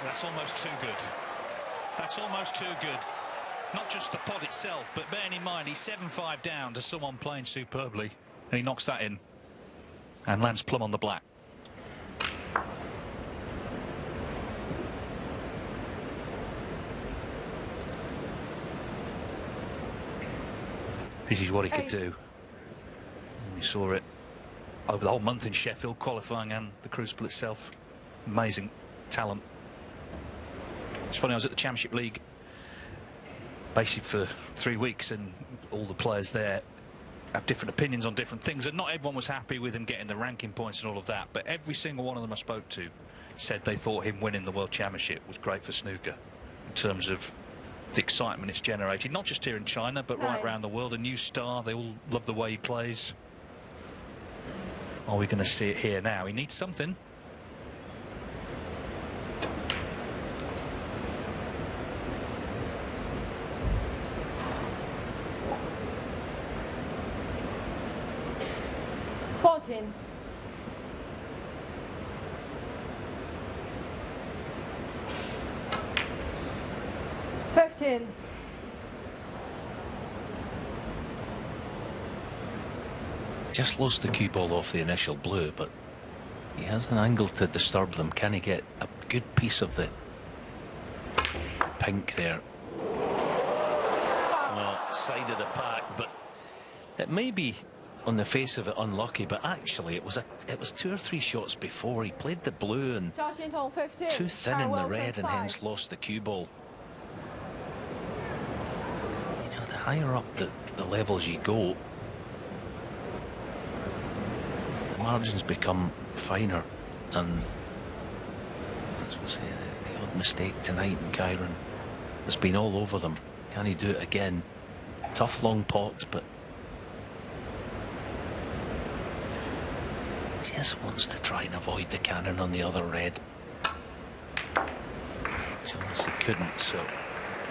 That's almost too good. That's almost too good. Not just the pot itself, but bearing in mind he's 7-5 down to someone playing superbly, and he knocks that in and lands plumb on the black. This is what he could do. And we saw it over the whole month in Sheffield, qualifying and the Crucible itself. Amazing talent. It's funny, I was at the Championship League basically for 3 weeks, and all the players there have different opinions on different things, and not everyone was happy with him getting the ranking points and all of that, but every single one of them I spoke to said they thought him winning the World Championship was great for snooker in terms of the excitement it's generated, not just here in China but right around the world. A new star, they all love the way he plays. Are we going to see it here now? He needs something. 14. Just lost the cue ball off the initial blue, but he has an angle to disturb them. Can he get a good piece of the pink there? Well, side of the pack, but it may be on the face of it unlucky, but actually it was 2 or 3 shots before he played the blue and Zhao Xintong 15. too thin in the Kyren red, and 5. hence lost the cue ball. You know, the higher up the levels you go, the margins become finer, and as we say, the odd mistake tonight in Kyren has been all over them. Can he do it again? Tough long pots, but just wants to try and avoid the cannon on the other red. Jones, he couldn't, so.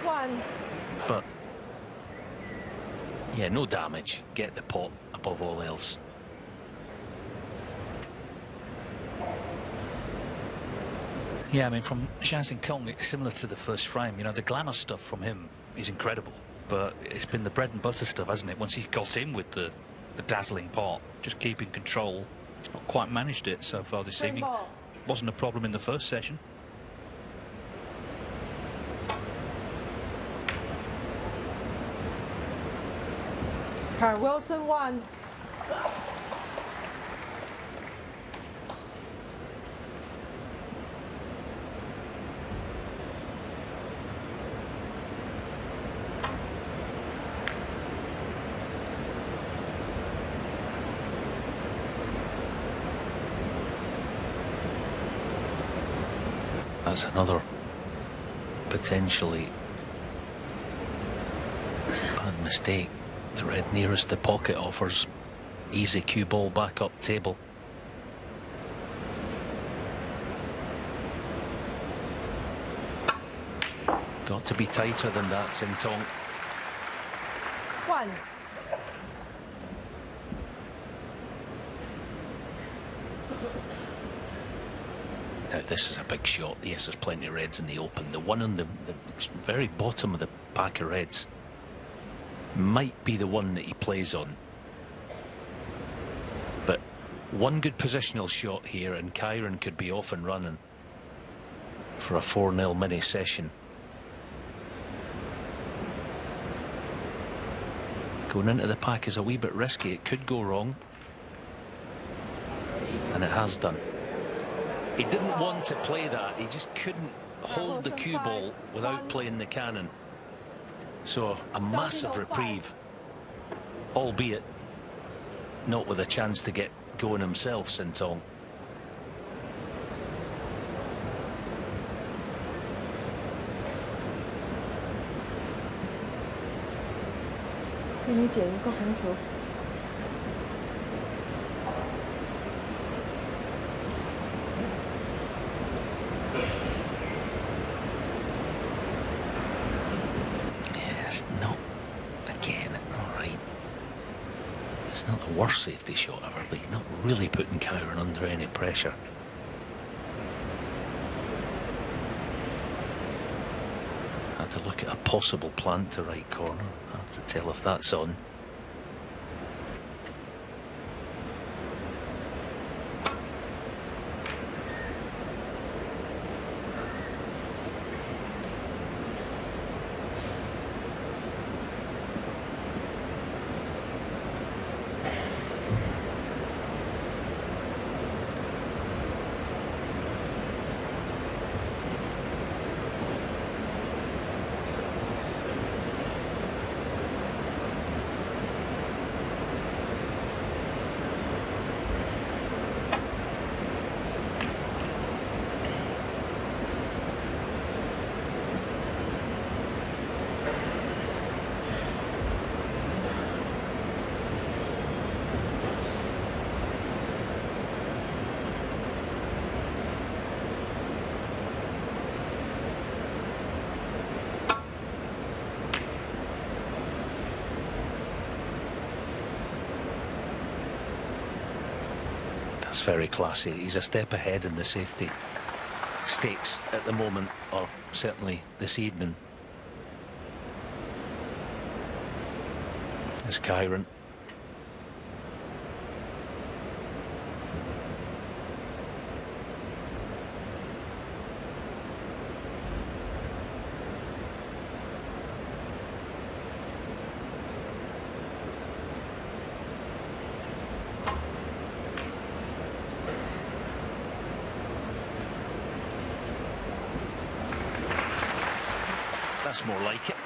1. But yeah, no damage. Get the pot above all else. Yeah, I mean, from Xintong, it's similar to the first frame. You know, the glamour stuff from him is incredible, but it's been the bread and butter stuff, hasn't it? Once he's got in with the dazzling pot, just keeping control. He's not quite managed it so far this evening. Wasn't a problem in the first session. Kyren Wilson 1. That's another potentially bad mistake. The red nearest the pocket offers easy cue ball back up table. Got to be tighter than that, Xintong. 1. Now this is a big shot. Yes, there's plenty of reds in the open. The one on the very bottom of the pack of reds might be the one that he plays on. But one good positional shot here and Kyren could be off and running for a 4-0 mini session. Going into the pack is a wee bit risky. It could go wrong, and it has done. He didn't want to play that. He just couldn't hold the cue ball without playing the cannon. So a massive reprieve, albeit not with a chance to get going himself, Xintong. Yes, no, again, all right. It's not the worst safety shot ever, but he's not really putting Kyren under any pressure. Had to look at a possible plant to right corner. I have to tell if that's on. That's very classy. He's a step ahead in the safety stakes at the moment, or certainly this evening. It's Kyren. That's more like it.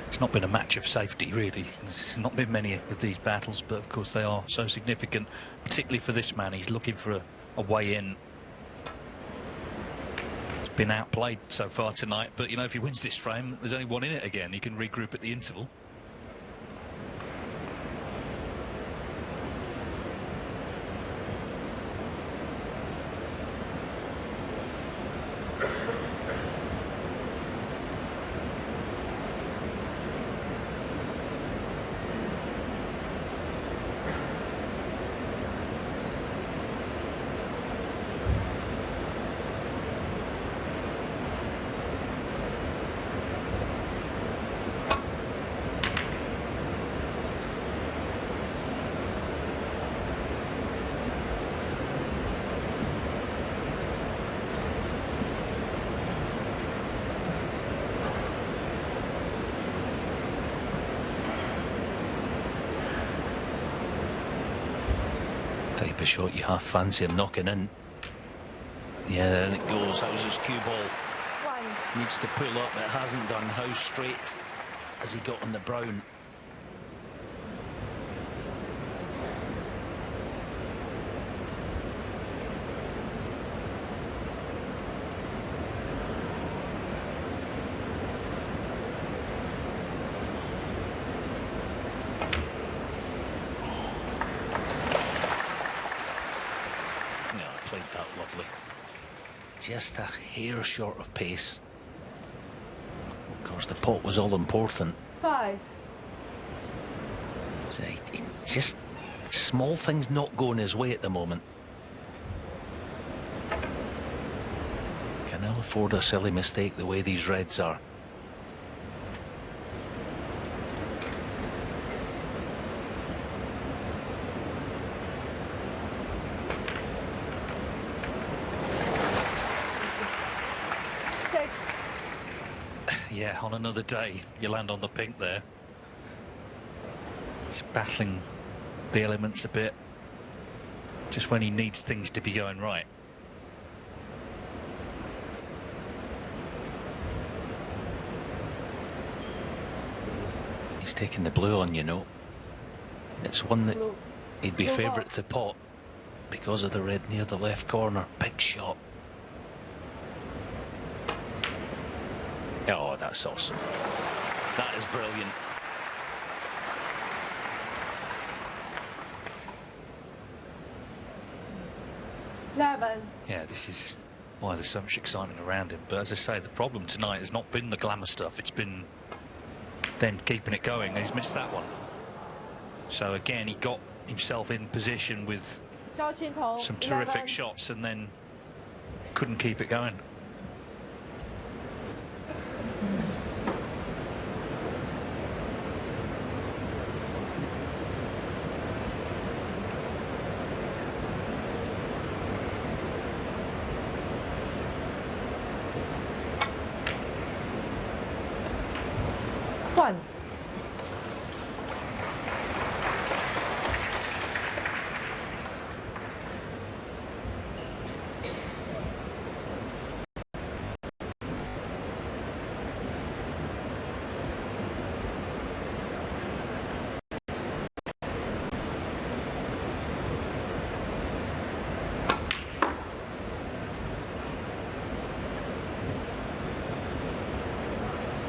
It's not been a match of safety, really. There's not been many of these battles, but of course they are so significant, particularly for this man. He's looking for a way in. He's been outplayed so far tonight, but you know, if he wins this frame, there's only one in it again. He can regroup at the interval. Type of shot you half fancy him knocking in. Yeah, there it goes. How's his cue ball? Needs to pull up, it hasn't done. How straight has he got on the brown? Played that lovely. Just a hair short of pace. Of course, the pot was all important. 5. So just small things not going his way at the moment. Can ill afford a silly mistake the way these reds are. Yeah, on another day, you land on the pink there. He's battling the elements a bit, just when he needs things to be going right. He's taking the blue on, you know. It's one that he'd be favourite to pot because of the red near the left corner. Big shot. Oh, that's awesome. That is brilliant. Yeah, this is why there's so much excitement around him. But as I say, the problem tonight has not been the glamour stuff. It's been then keeping it going, and he's missed that one. So again, he got himself in position with some terrific shots and then couldn't keep it going.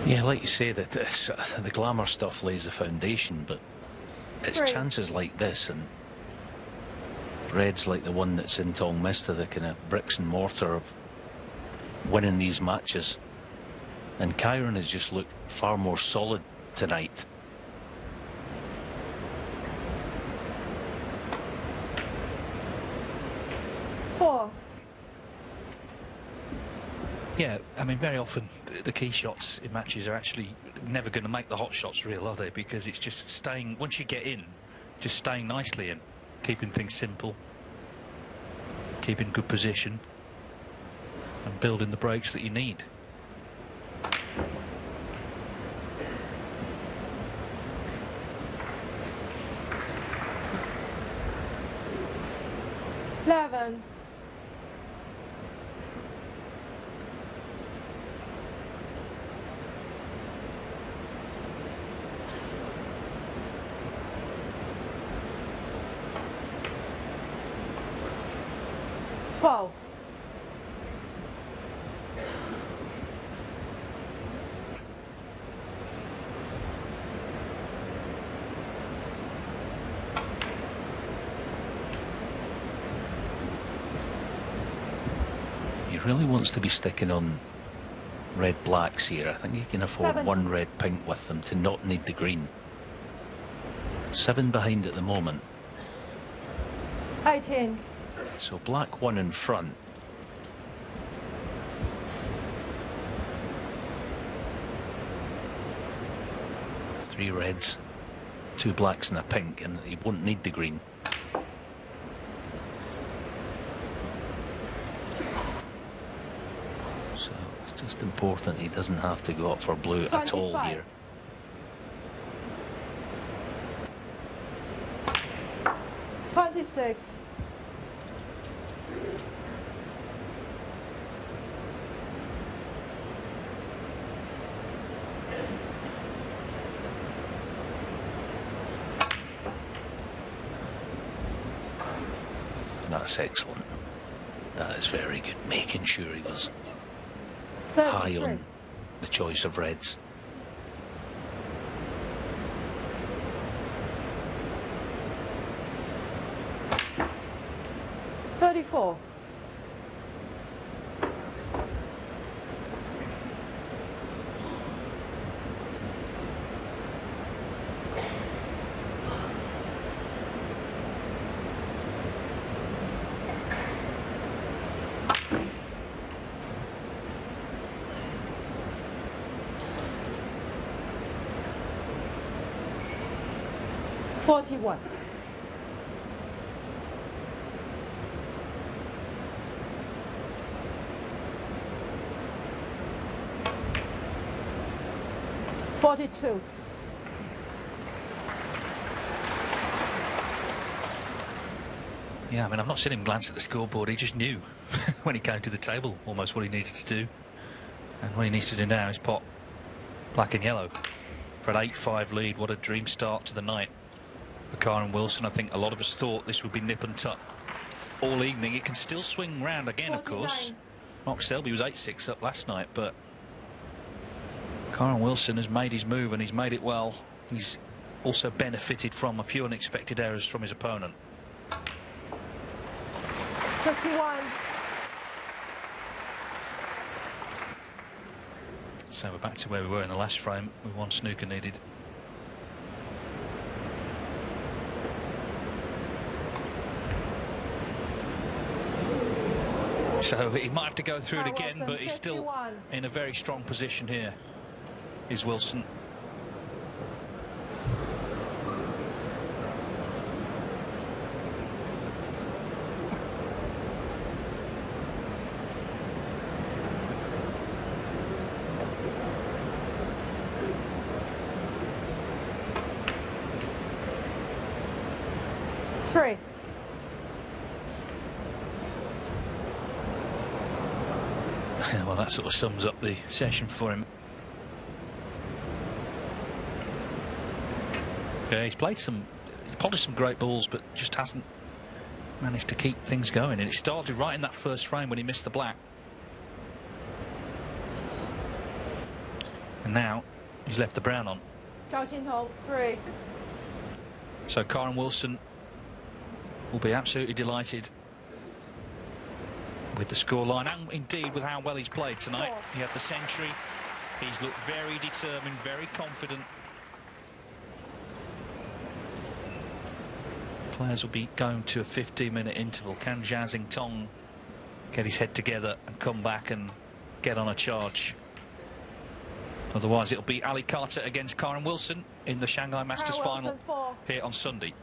Yeah, like you say, that the glamour stuff lays the foundation, but it's chances like this and reds like the one that Xintong missed, are the kind of bricks and mortar of winning these matches. And Kyren has just looked far more solid tonight. Yeah, I mean, very often the key shots in matches are actually never going to make the hot shots real, are they? Because it's just staying, once you get in, just staying nicely in, keeping things simple, keeping good position, and building the breaks that you need. Eleven. He really wants to be sticking on red blacks here. I think he can afford one red pink with them to not need the green. 7 behind at the moment. 18. So black 1 in front. Three reds, 2 blacks and a pink, and he won't need the green. So it's just important he doesn't have to go up for blue at all here. 26. That's excellent. That is very good. Making sure he was 33. high on the choice of reds. $34. $41. $42. Yeah, I mean, I've not seen him glance at the scoreboard. He just knew when he came to the table almost what he needed to do. And what he needs to do now is pot black and yellow for an 8-5 lead. What a dream start to the night for Kyren Wilson. I think a lot of us thought this would be nip and tuck all evening. It can still swing round again, 49. of course. Mark Selby was 8-6 up last night, but Kyren Wilson has made his move and he's made it well. He's also benefited from a few unexpected errors from his opponent. 51. So we're back to where we were in the last frame with one snooker needed. So he might have to go through it again, Wilson, but he's still 51. in a very strong position here, is Wilson. Three. Well, that sort of sums up the session for him. Yeah, he's polished some great balls, but just hasn't managed to keep things going. And it started right in that first frame when he missed the black. And now he's left the brown on. Zhao Xintong, 3. So Kyren Wilson will be absolutely delighted with the scoreline and indeed with how well he's played tonight. He had the century. He's looked very determined, very confident. Players will be going to a 15-minute interval. Can Zhao Xintong get his head together and come back and get on a charge? Otherwise, it'll be Ali Carter against Kyren Wilson in the Shanghai Masters final here on Sunday.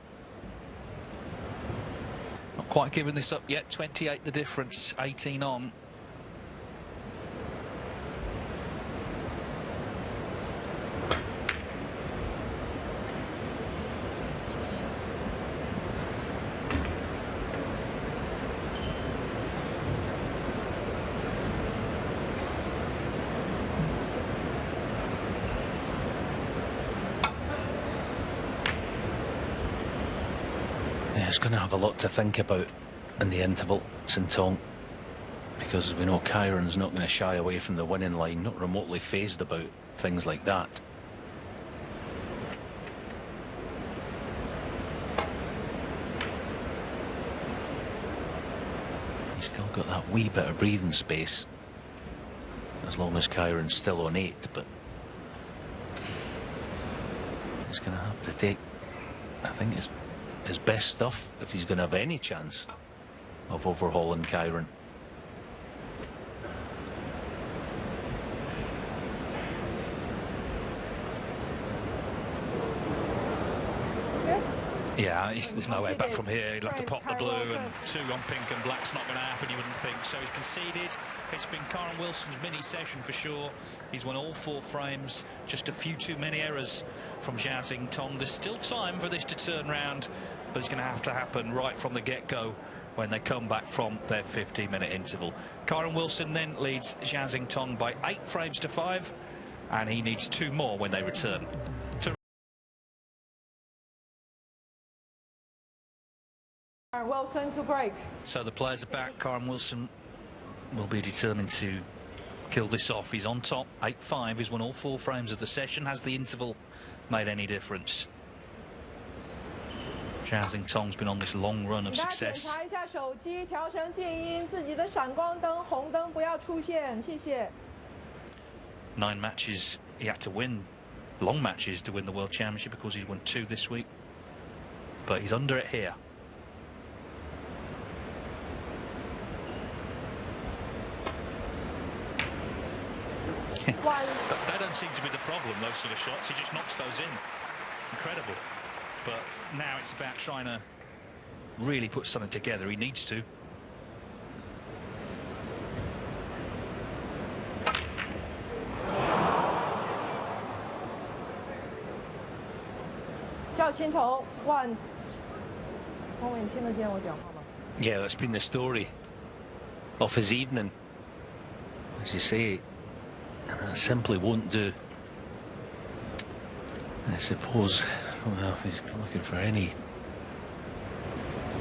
Not quite giving this up yet. 28 the difference, 18 on. Yeah, he's going to have a lot to think about in the interval, Xintong, because we know Kyren's not going to shy away from the winning line, not remotely phased about things like that. He's still got that wee bit of breathing space, as long as Kyren's still on 8, but he's going to have to take, I think, his best stuff if he's going to have any chance of overhauling Kyren. Yeah, there's no way back from here. He'll have to pop the blue, and 2 on pink and black's not going to happen, you wouldn't think. So he's conceded. It's been Kyren Wilson's mini session for sure. He's won all 4 frames. Just a few too many errors from Zhao Xintong. There's still time for this to turn round, but it's going to have to happen right from the get-go when they come back from their 15-minute interval. Kyren Wilson then leads Zhao Xintong by 8 frames to 5, and he needs 2 more when they return. Wilson to break. So the players are back. Kyren Wilson will be determined to kill this off. He's on top, 8-5. He's won all 4 frames of the session. Has the interval made any difference? Zhao Xintong's been on this long run of success. 9 matches he had to win, long matches to win the World Championship, because he's won 2 this week. But he's under it here. That don't seem to be the problem, those sort of shots. He just knocks those in. Incredible. But now it's about trying to really put something together. He needs to. Zhao Xintong, 1. Yeah, that's been the story of his evening, as you say. And that simply won't do. I suppose, well, if he's looking for any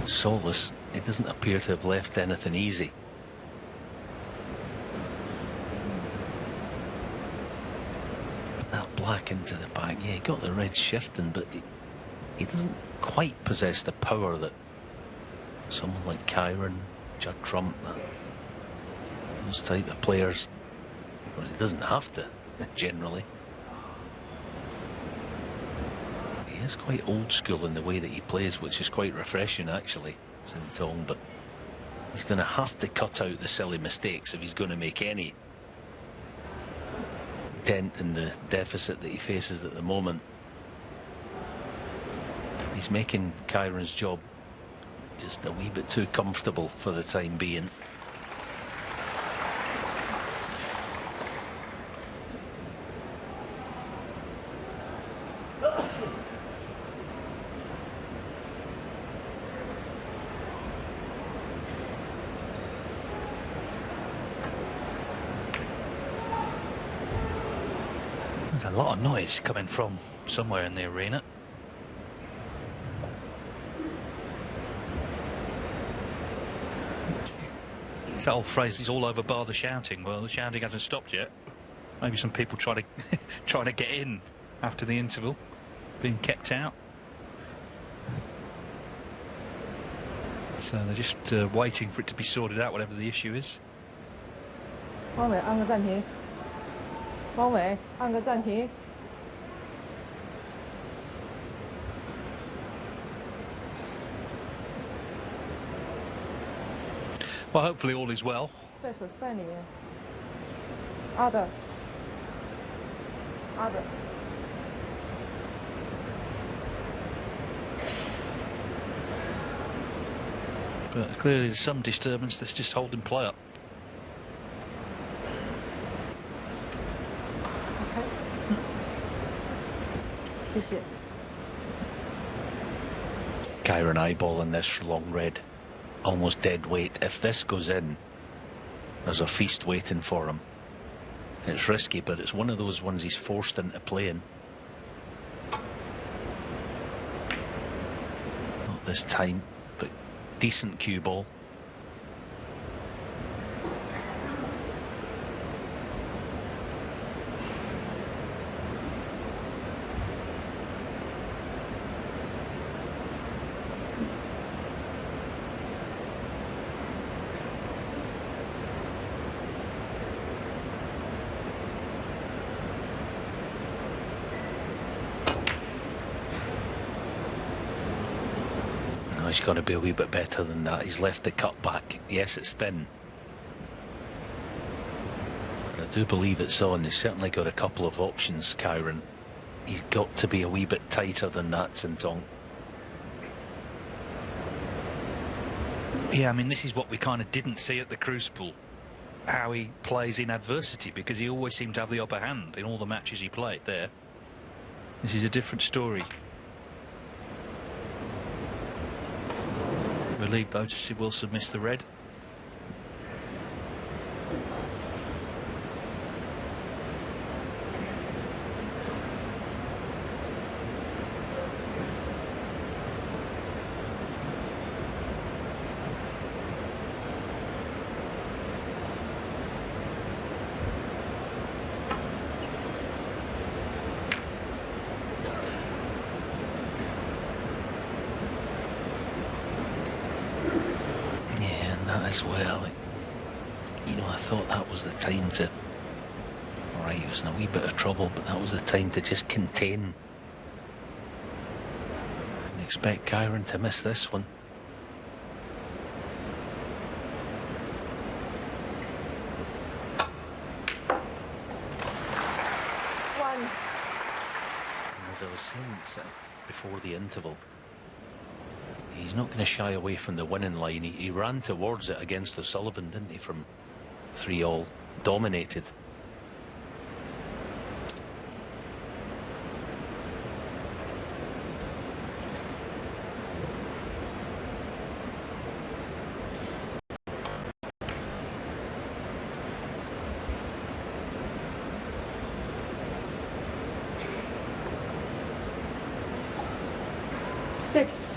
solace, he doesn't appear to have left anything easy. But that black into the back, yeah, he got the red shifting, but he doesn't quite possess the power that someone like Kyren, Judd Trump, those type of players. Well, he doesn't have to, generally. He is quite old school in the way that he plays, which is quite refreshing, actually, Xintong. But he's going to have to cut out the silly mistakes if he's going to make any dent in the deficit that he faces at the moment. He's making Kyren's job just a wee bit too comfortable for the time being. There's a lot of noise coming from somewhere in the arena. It's that old phrase, it's all over bar the shouting. Well, the shouting hasn't stopped yet. Maybe some people trying to get in after the interval, being kept out. So they're just waiting for it to be sorted out, whatever the issue is. 汪伟按个暂停。汪伟按个暂停。 Well, hopefully all is well. 在 suspend 里面。Other。Other。 But clearly there's some disturbance that's just holding play up. OK。谢谢。 Kyren eyeballing this long red. Almost dead weight. If this goes in, there's a feast waiting for him. It's risky, but it's one of those ones he's forced into playing. Not this time, but decent cue ball. He's got to be a wee bit better than that. He's left the cut back. Yes, it's thin. But I do believe it's on. He's certainly got a couple of options, Kyren. He's got to be a wee bit tighter than that, Xintong. Yeah, I mean, this is what we kind of didn't see at the Crucible. How he plays in adversity, because he always seemed to have the upper hand in all the matches he played there. This is a different story. Relieved though to see Wilson miss the red. As well, you know, I thought that was the time to. Alright, he was in a wee bit of trouble, but that was the time to just contain. And expect Kyren to miss this one. One. And as I was saying before the interval, he's not going to shy away from the winning line. He ran towards it against O'Sullivan, didn't he, from 3-all, dominated. Six.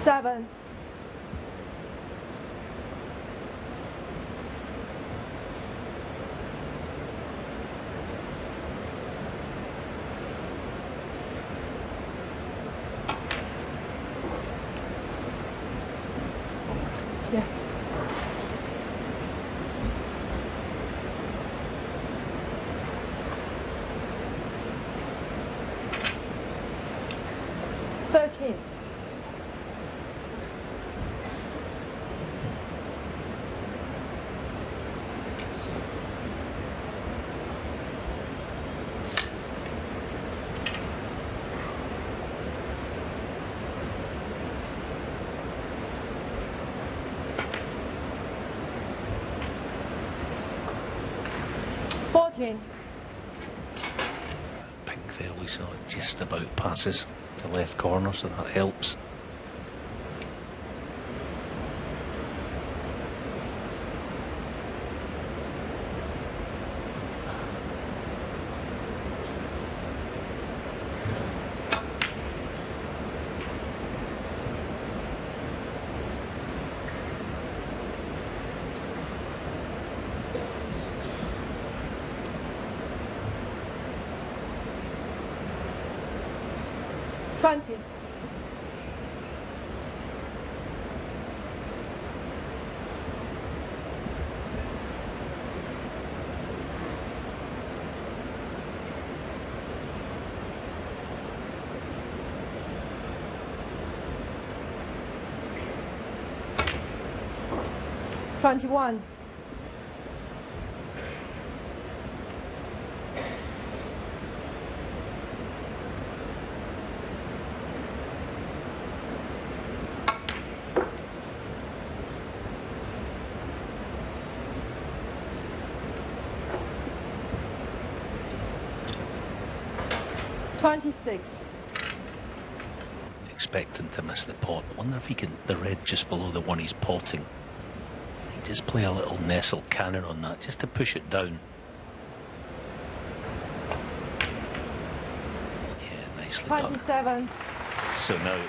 Seven. Yeah. $13. Pink there, we saw it just about passes to left corner, so that helps. 20. $21. $26. Expecting to miss the pot. I wonder if he can, the red just below the one he's potting. He just play a little nestle cannon on that just to push it down. Yeah, nicely 27. done. So now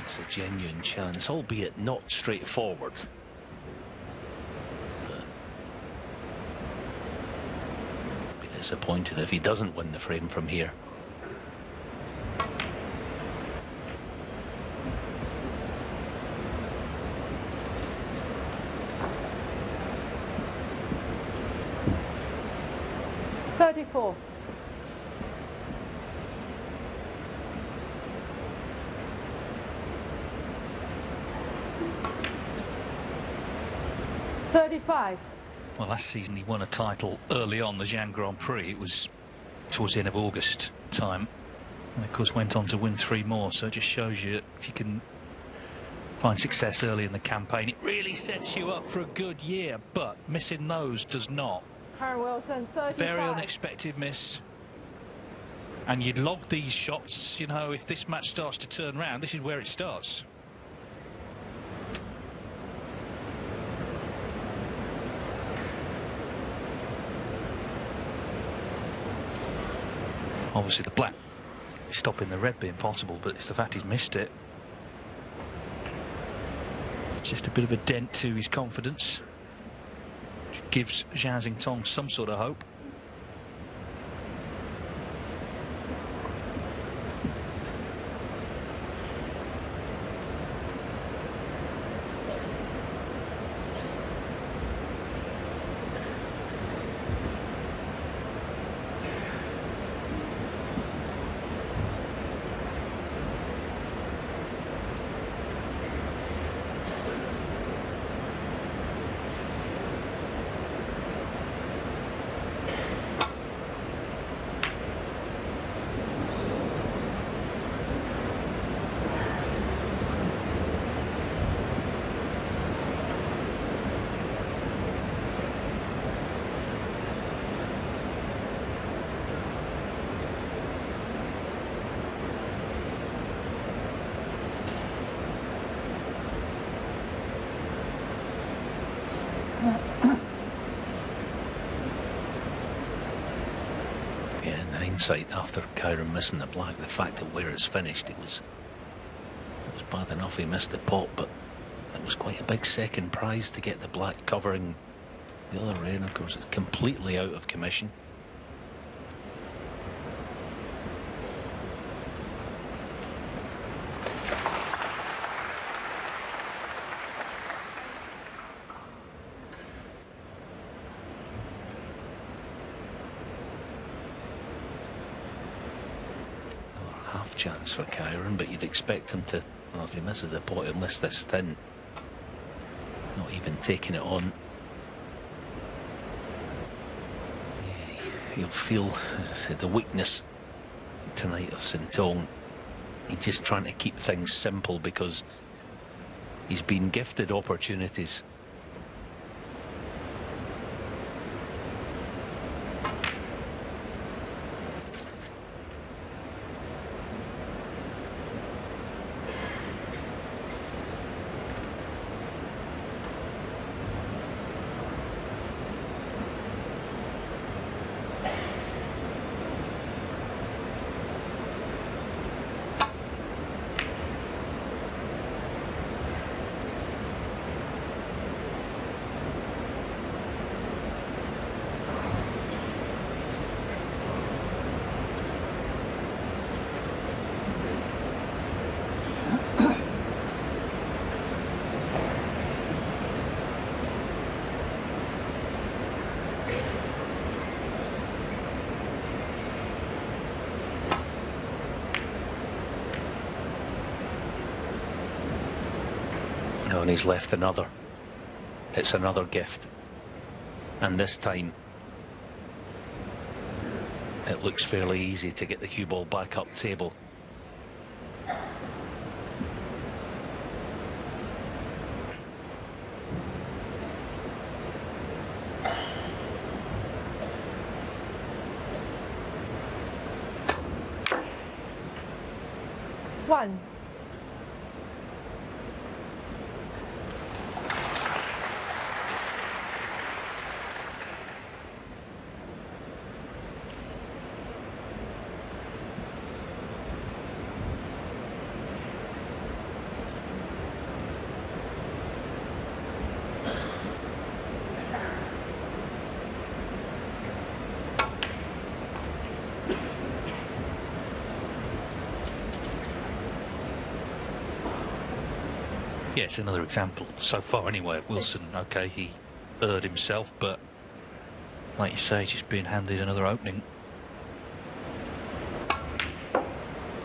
it's a genuine chance, albeit not straightforward. Be disappointed if he doesn't win the frame from here. $34. $35. Well, last season he won a title early on the Zhang Grand Prix. It was towards the end of August time. And of course went on to win 3 more. So it just shows you if you can find success early in the campaign, it really sets you up for a good year. But missing those does not. Kyren Wilson, 35. Very unexpected miss. And you'd log these shots, you know, if this match starts to turn round, this is where it starts. Obviously the black stopping the red being possible, but it's the fact he's missed it. It's just a bit of a dent to his confidence, which gives Zhao Xintong some sort of hope. Yeah, in hindsight, after Kyren missing the black, the fact that where it's finished, it was bad enough he missed the pot, but it was quite a big second prize to get the black covering the other red. Of course, it's completely out of commission. Half chance for Kyren, but you'd expect him to, well, if he misses the pot, he'll miss this thin. Not even taking it on. Yeah, you'll feel, as I said, the weakness tonight of Xintong. He's just trying to keep things simple because he's been gifted opportunities. And he's left another. It's another gift. And this time, it looks fairly easy to get the cue ball back up table. One. Yeah, it's another example so far anyway. Wilson, okay, he erred himself, but like you say, just being handed another opening.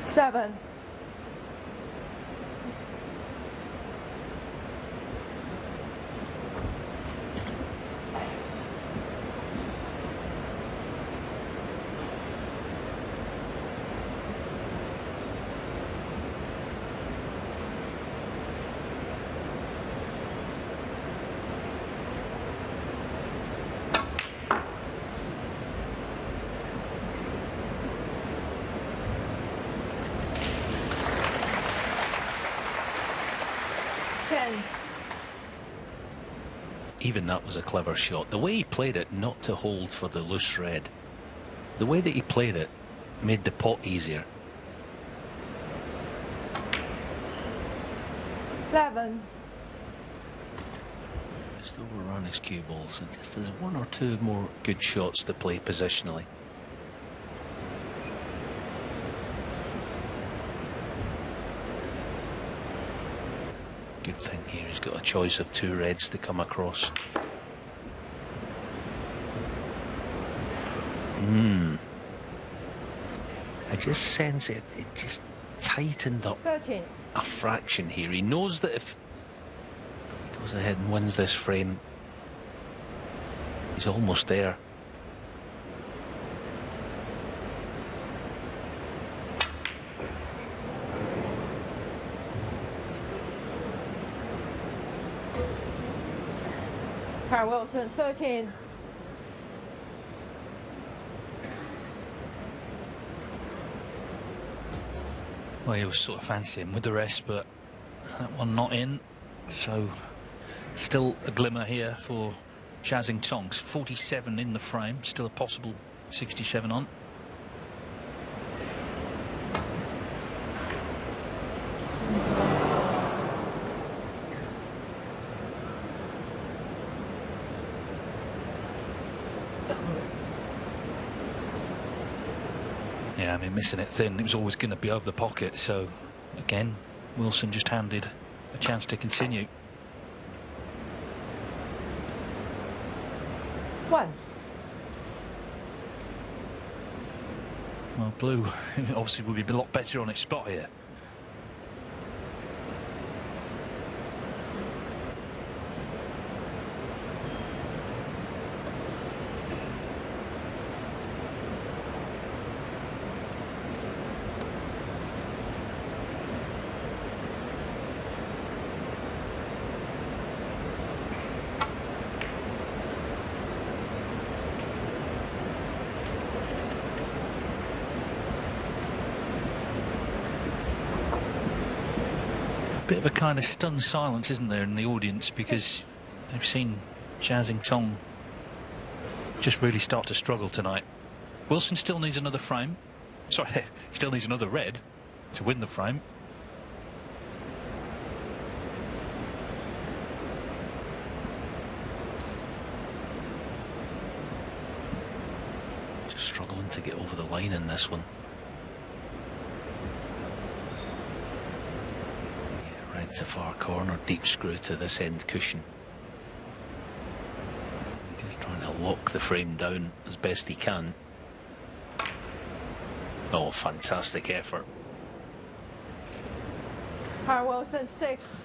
7. Even that was a clever shot. The way he played it, not to hold for the loose red. The way that he played it made the pot easier. 11. Just overrun his cue ball, so just there's one or two more good shots to play positionally. Good thing here, he's got a choice of 2 reds to come across. I just sense it just tightened up 13. a fraction here. He knows that if he goes ahead and wins this frame, he's almost there. Kyren Wilson, 13. Well, he was sort of fancying with the rest, but that one not in. So still a glimmer here for Xintong. 47 in the frame, still a possible 67 on. Yeah, I mean, missing it thin, it was always going to be over the pocket. So, again, Wilson just handed a chance to continue. 1. Well, Blue obviously would be a lot better on its spot here. Bit of a kind of stunned silence, isn't there, in the audience, because they've seen Xintong just really start to struggle tonight. Wilson still needs another frame. Sorry, he still needs another red to win the frame. Just struggling to get over the line in this one. Red to far corner, deep screw to this end cushion. Just trying to lock the frame down as best he can. Oh, fantastic effort. Kyren Wilson, 6.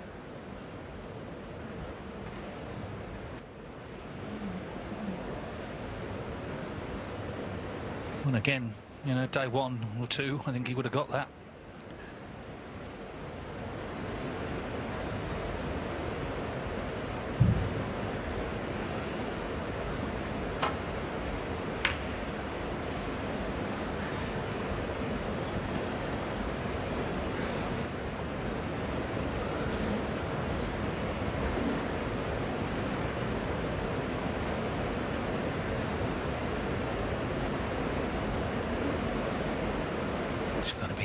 And again, you know, day 1 or 2, I think he would have got that.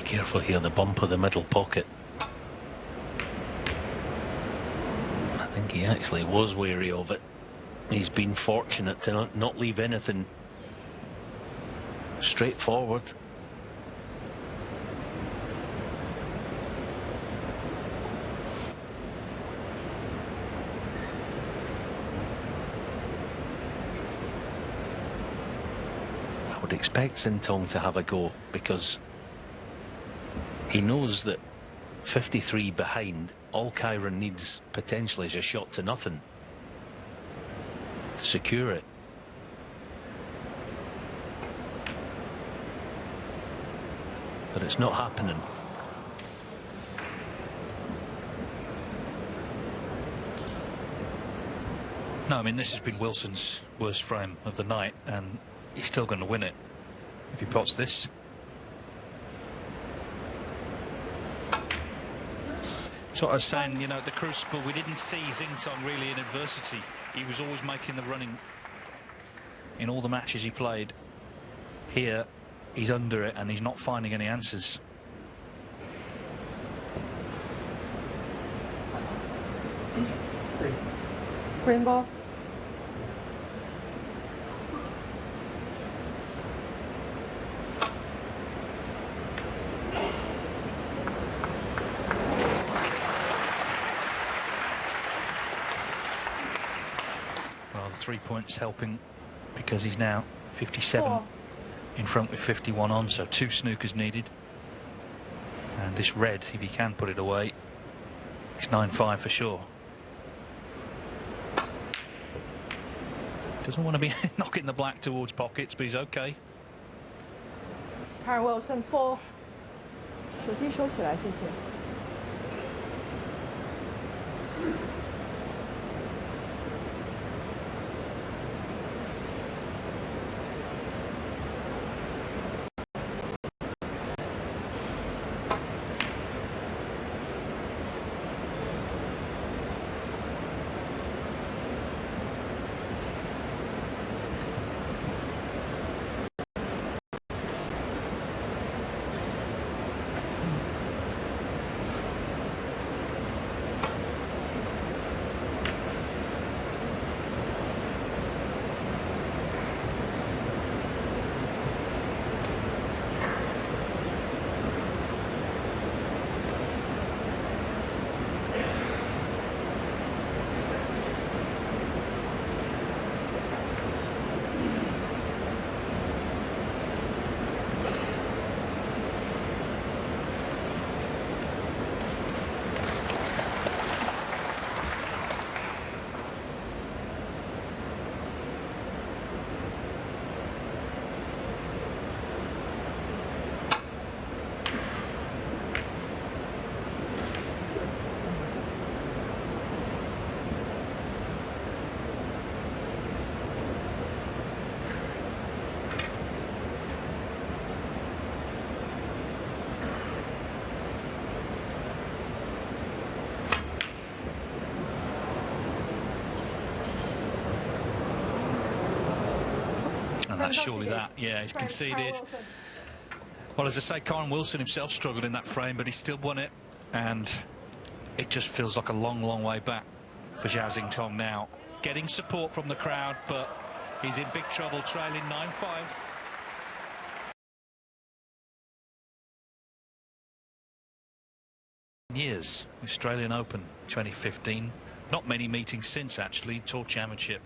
Careful here, the bump of the middle pocket. I think he actually was wary of it. He's been fortunate to not leave anything straightforward. I would expect Xintong to have a go, because he knows that 53 behind, all Kyren needs potentially is a shot to nothing to secure it. But it's not happening. No, I mean, this has been Wilson's worst frame of the night, and he's still going to win it if he pots this. So I was saying, you know, at the Crucible, we didn't see Xintong really in adversity. He was always making the running in all the matches he played. Here, he's under it and he's not finding any answers. Green ball. Well, the 3 points helping, because he's now 57 in front with 51 on, so 2 snookers needed. And this red, if he can put it away, it's 9-5 for sure. Doesn't want to be knocking the black towards pockets, but he's okay. Kyren Wilson 4. 手机收起来，谢谢。That's surely that. Yeah, he's conceded. Well, as I say, Kyren Wilson himself struggled in that frame, but he still won it. And it just feels like a long, long way back for Zhao Xintong now. Getting support from the crowd, but he's in big trouble, trailing 9-5. Years, Australian Open 2015. Not many meetings since, actually. Tour Championship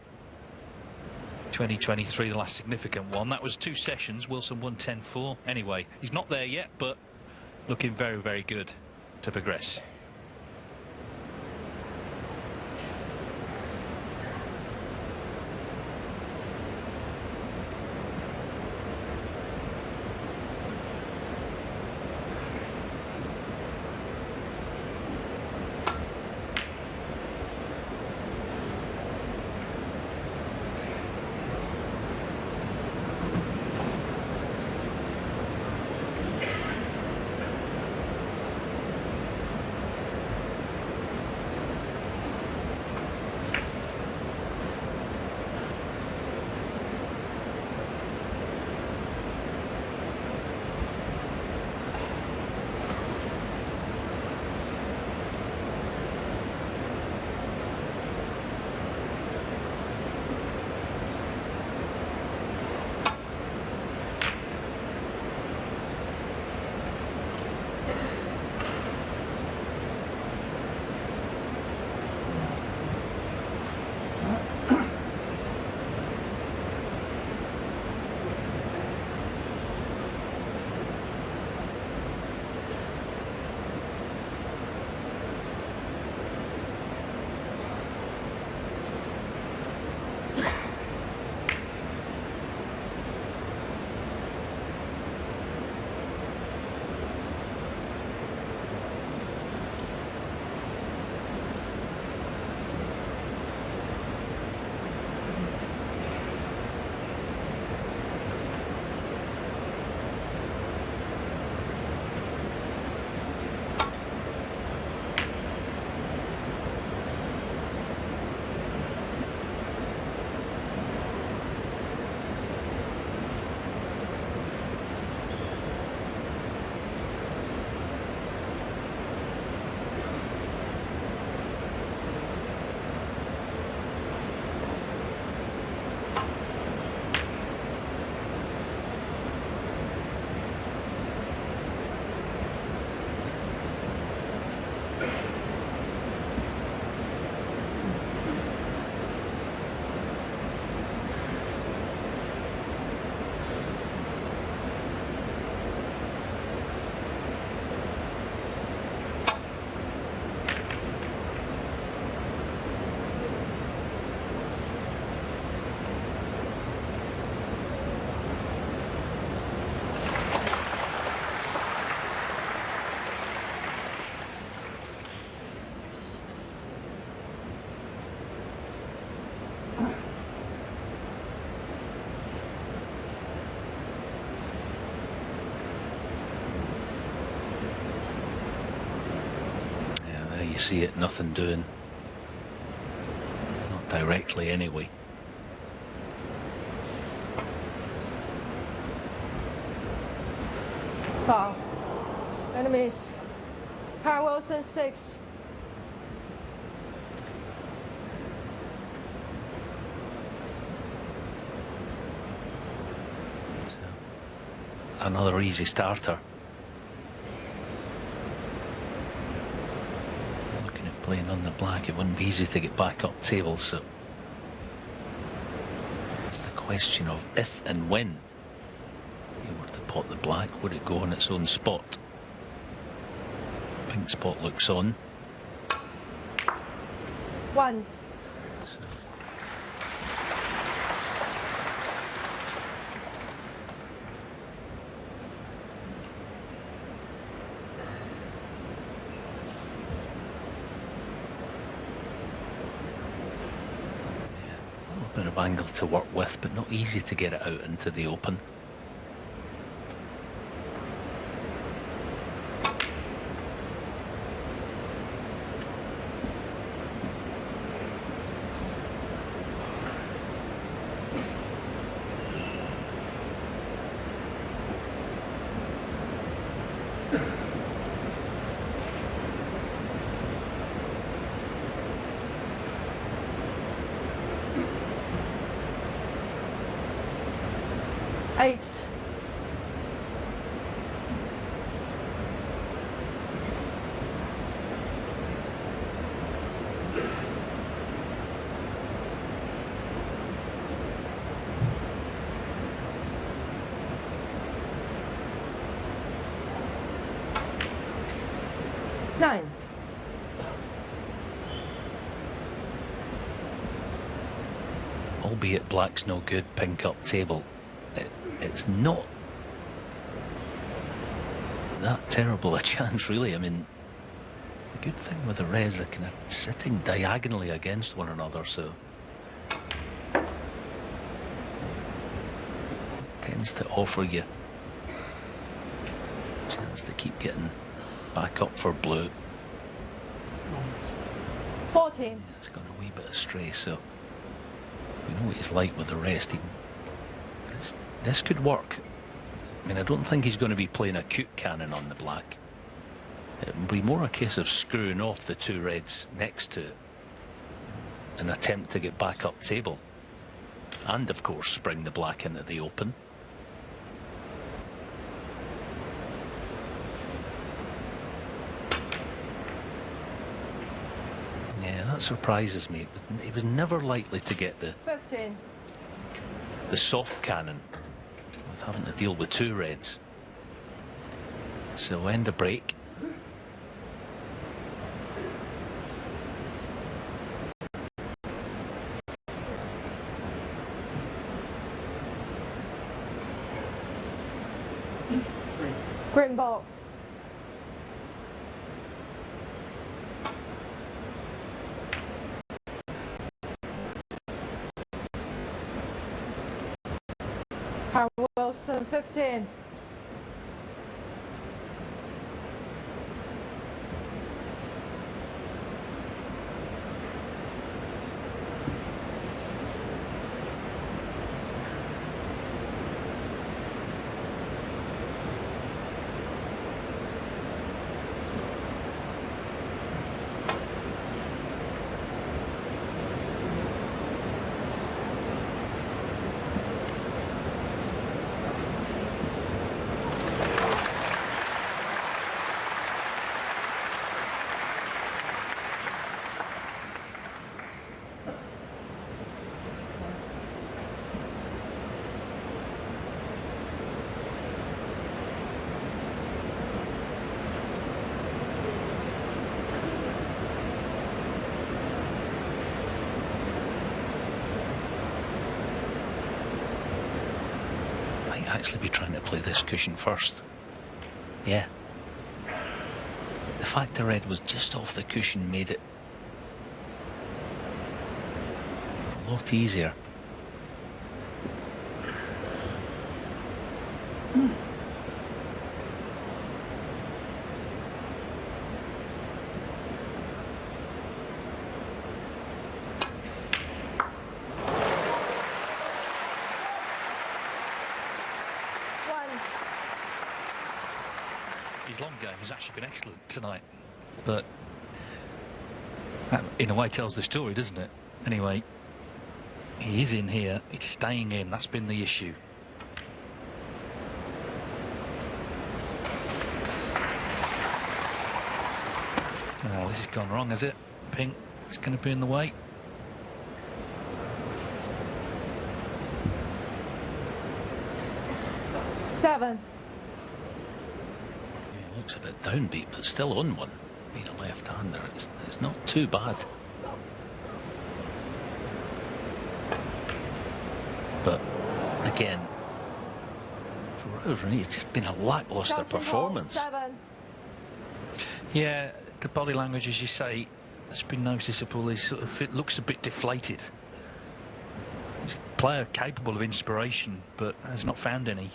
2023, the last significant one. That was 2 sessions. Wilson won 10-4. Anyway, he's not there yet, but looking very, very good to progress. you see it, nothing doing. Not directly anyway. Foul. Enemies. Kyren Wilson 6. Another easy starter. Looking at playing on the black, it wouldn't be easy to get back up tables, so it's the question of if and when you were to pot the black, would it go on its own spot? Pink spot looks on. 1. Bit of angle to work with, but not easy to get it out into the open. Eight. Nine. Albeit black's no good, pink up table. It's not that terrible a chance, really. I mean, the good thing with the reds, they're kind of sitting diagonally against one another, so it tends to offer you a chance to keep getting back up for blue. 14. Yeah, it's gone a wee bit astray, so we know what he's like with the rest. This could work. I mean, I don't think he's going to be playing a cute cannon on the black. It will be more a case of screwing off the two reds next to it, an attempt to get back up table, and of course spring the black into the open. Yeah, that surprises me. He was never likely to get 15. the soft cannon with having to deal with two reds. So end a break. Green ball. Kyren Wilson 15. Actually be trying to play this cushion first. Yeah. The fact the red was just off the cushion made it a lot easier. his long game has actually been excellent tonight. But that, in a way, tells the story, doesn't it? Anyway, he is in here. It's staying in. That's been the issue. Oh, this has gone wrong, has it? Pink is going to be in the way. Seven. Yeah, looks a bit downbeat, but still on one. Being a left-hander, it's not too bad. But again, for whatever reason, it's just been a lackluster performance. Seven. Yeah, the body language, as you say, has been noticeable. He sort of, it looks a bit deflated. He's a player capable of inspiration, but has not found any.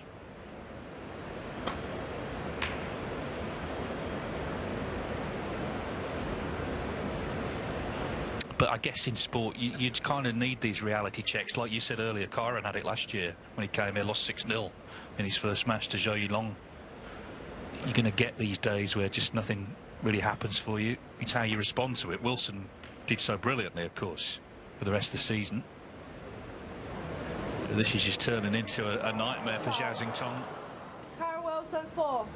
But I guess in sport, you kind of need these reality checks. Like you said earlier, Kyren had it last year when he came here, lost 6-0 in his first match to Zhao. You're going to get these days where just nothing really happens for you. It's how you respond to it. Wilson did so brilliantly, of course, for the rest of the season. But this is just turning into a nightmare for Zhao Xintong. Kyren Wilson, 4.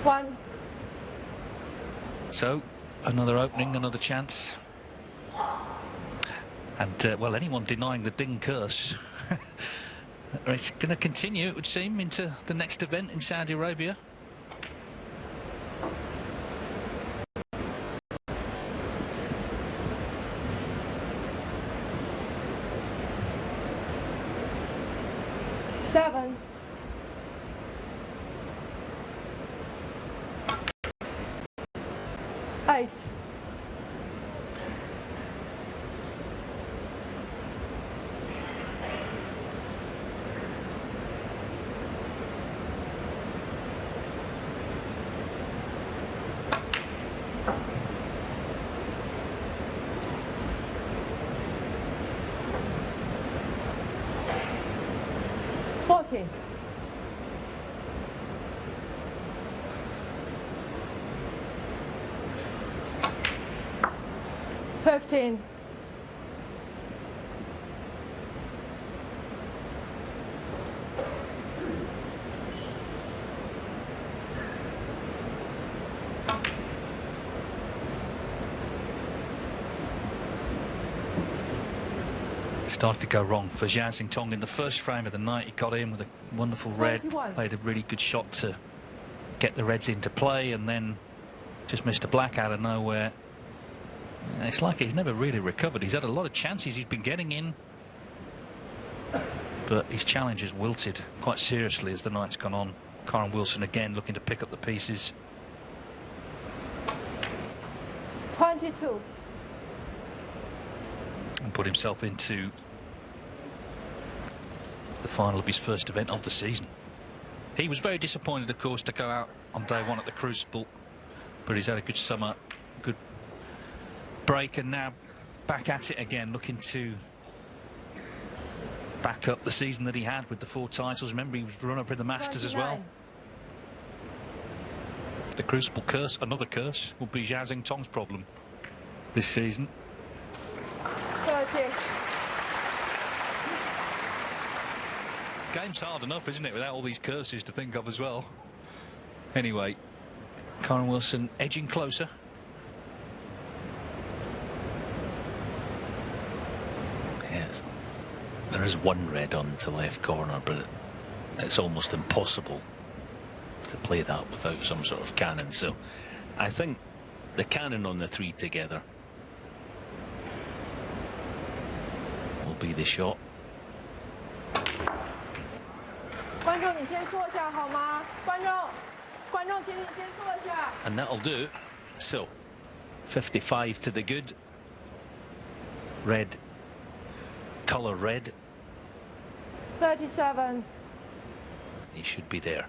One. So, another opening, another chance. And, well, anyone denying the Ding curse, it's going to continue, it would seem, into the next event in Saudi Arabia. Seven. 8. $40. 15. Started to go wrong for Zhao Xintong in the first frame of the night. He got in with a wonderful red, 21. played a really good shot to get the reds into play, and then just missed a black out of nowhere. It's like he's never really recovered. He's had a lot of chances he's been getting in, but his challenge has wilted quite seriously as the night's gone on. Kyren Wilson again looking to pick up the pieces. 22. And put himself into the final of his first event of the season. He was very disappointed, of course, to go out on day one at the Crucible, but he's had a good summer, good break, and now back at it again, looking to back up the season that he had with the 4 titles. Remember, he was runner-up in the Masters 29. as well. The Crucible curse, another curse, will be Zhao Xintong's problem this season. 30. Game's hard enough, isn't it, without all these curses to think of as well. Anyway, Kyren Wilson edging closer. Yes, there is one red on to left corner, but it's almost impossible to play that without some sort of cannon. So I think the cannon on the 3 together will be the shot. 观众，你先坐下好吗？观众，请你先坐下。 And that'll do. So 55 to the good. Red colour red. 37. He should be there.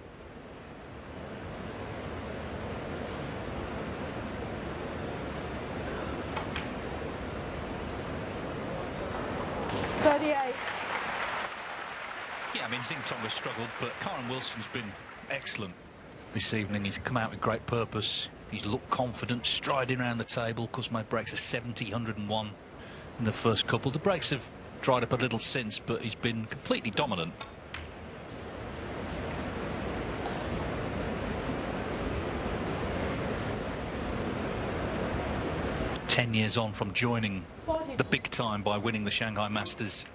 Yeah, I mean, Xintong has struggled, but Kyren Wilson's been excellent this evening. He's come out with great purpose. He's looked confident, striding around the table. Of course, made breaks of 70, 101 in the first couple. The breaks have dried up a little since, but he's been completely dominant. Ten years on from joining the big time by winning the Shanghai Masters,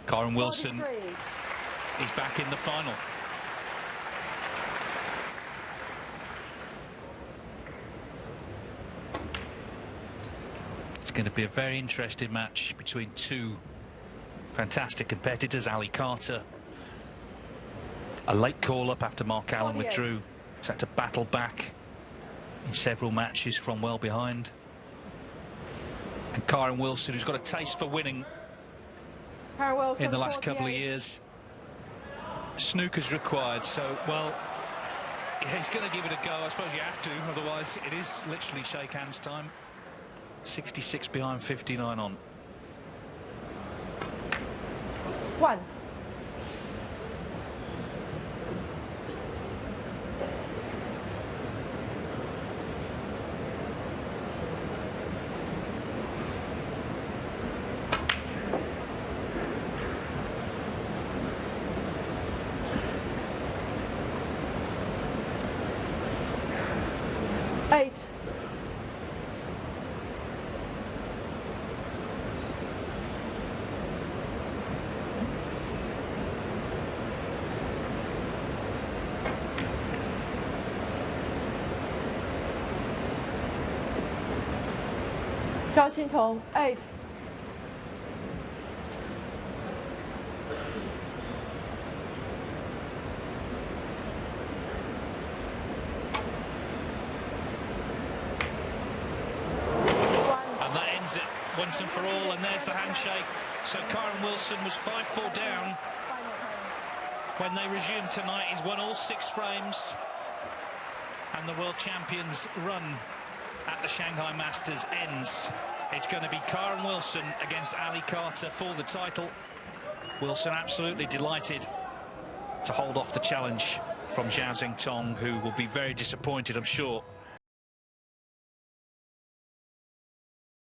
Kyren Wilson 43. is back in the final. It's going to be a very interesting match between two fantastic competitors. Ali Carter, a late call-up after Mark Allen 48. withdrew. He's had to battle back in several matches from well behind. And Kyren Wilson, who's got a taste for winning Kyren Wilson, in the last 48. couple of years. Snooker's required, so, well, he's going to give it a go. I suppose you have to, otherwise it is literally shake hands time. 66 behind, 59 on. 1. Eight. Zhao Xintong, 8. And that ends it once and for all, and there's the handshake. So Kyren Wilson was 5-4 down when they resumed tonight. He's won all 6 frames, and the world champions run at the Shanghai Masters ends. It's going to be Kyren Wilson against Ali Carter for the title. Wilson absolutely delighted to hold off the challenge from Zhao Xintong, who will be very disappointed, I'm sure,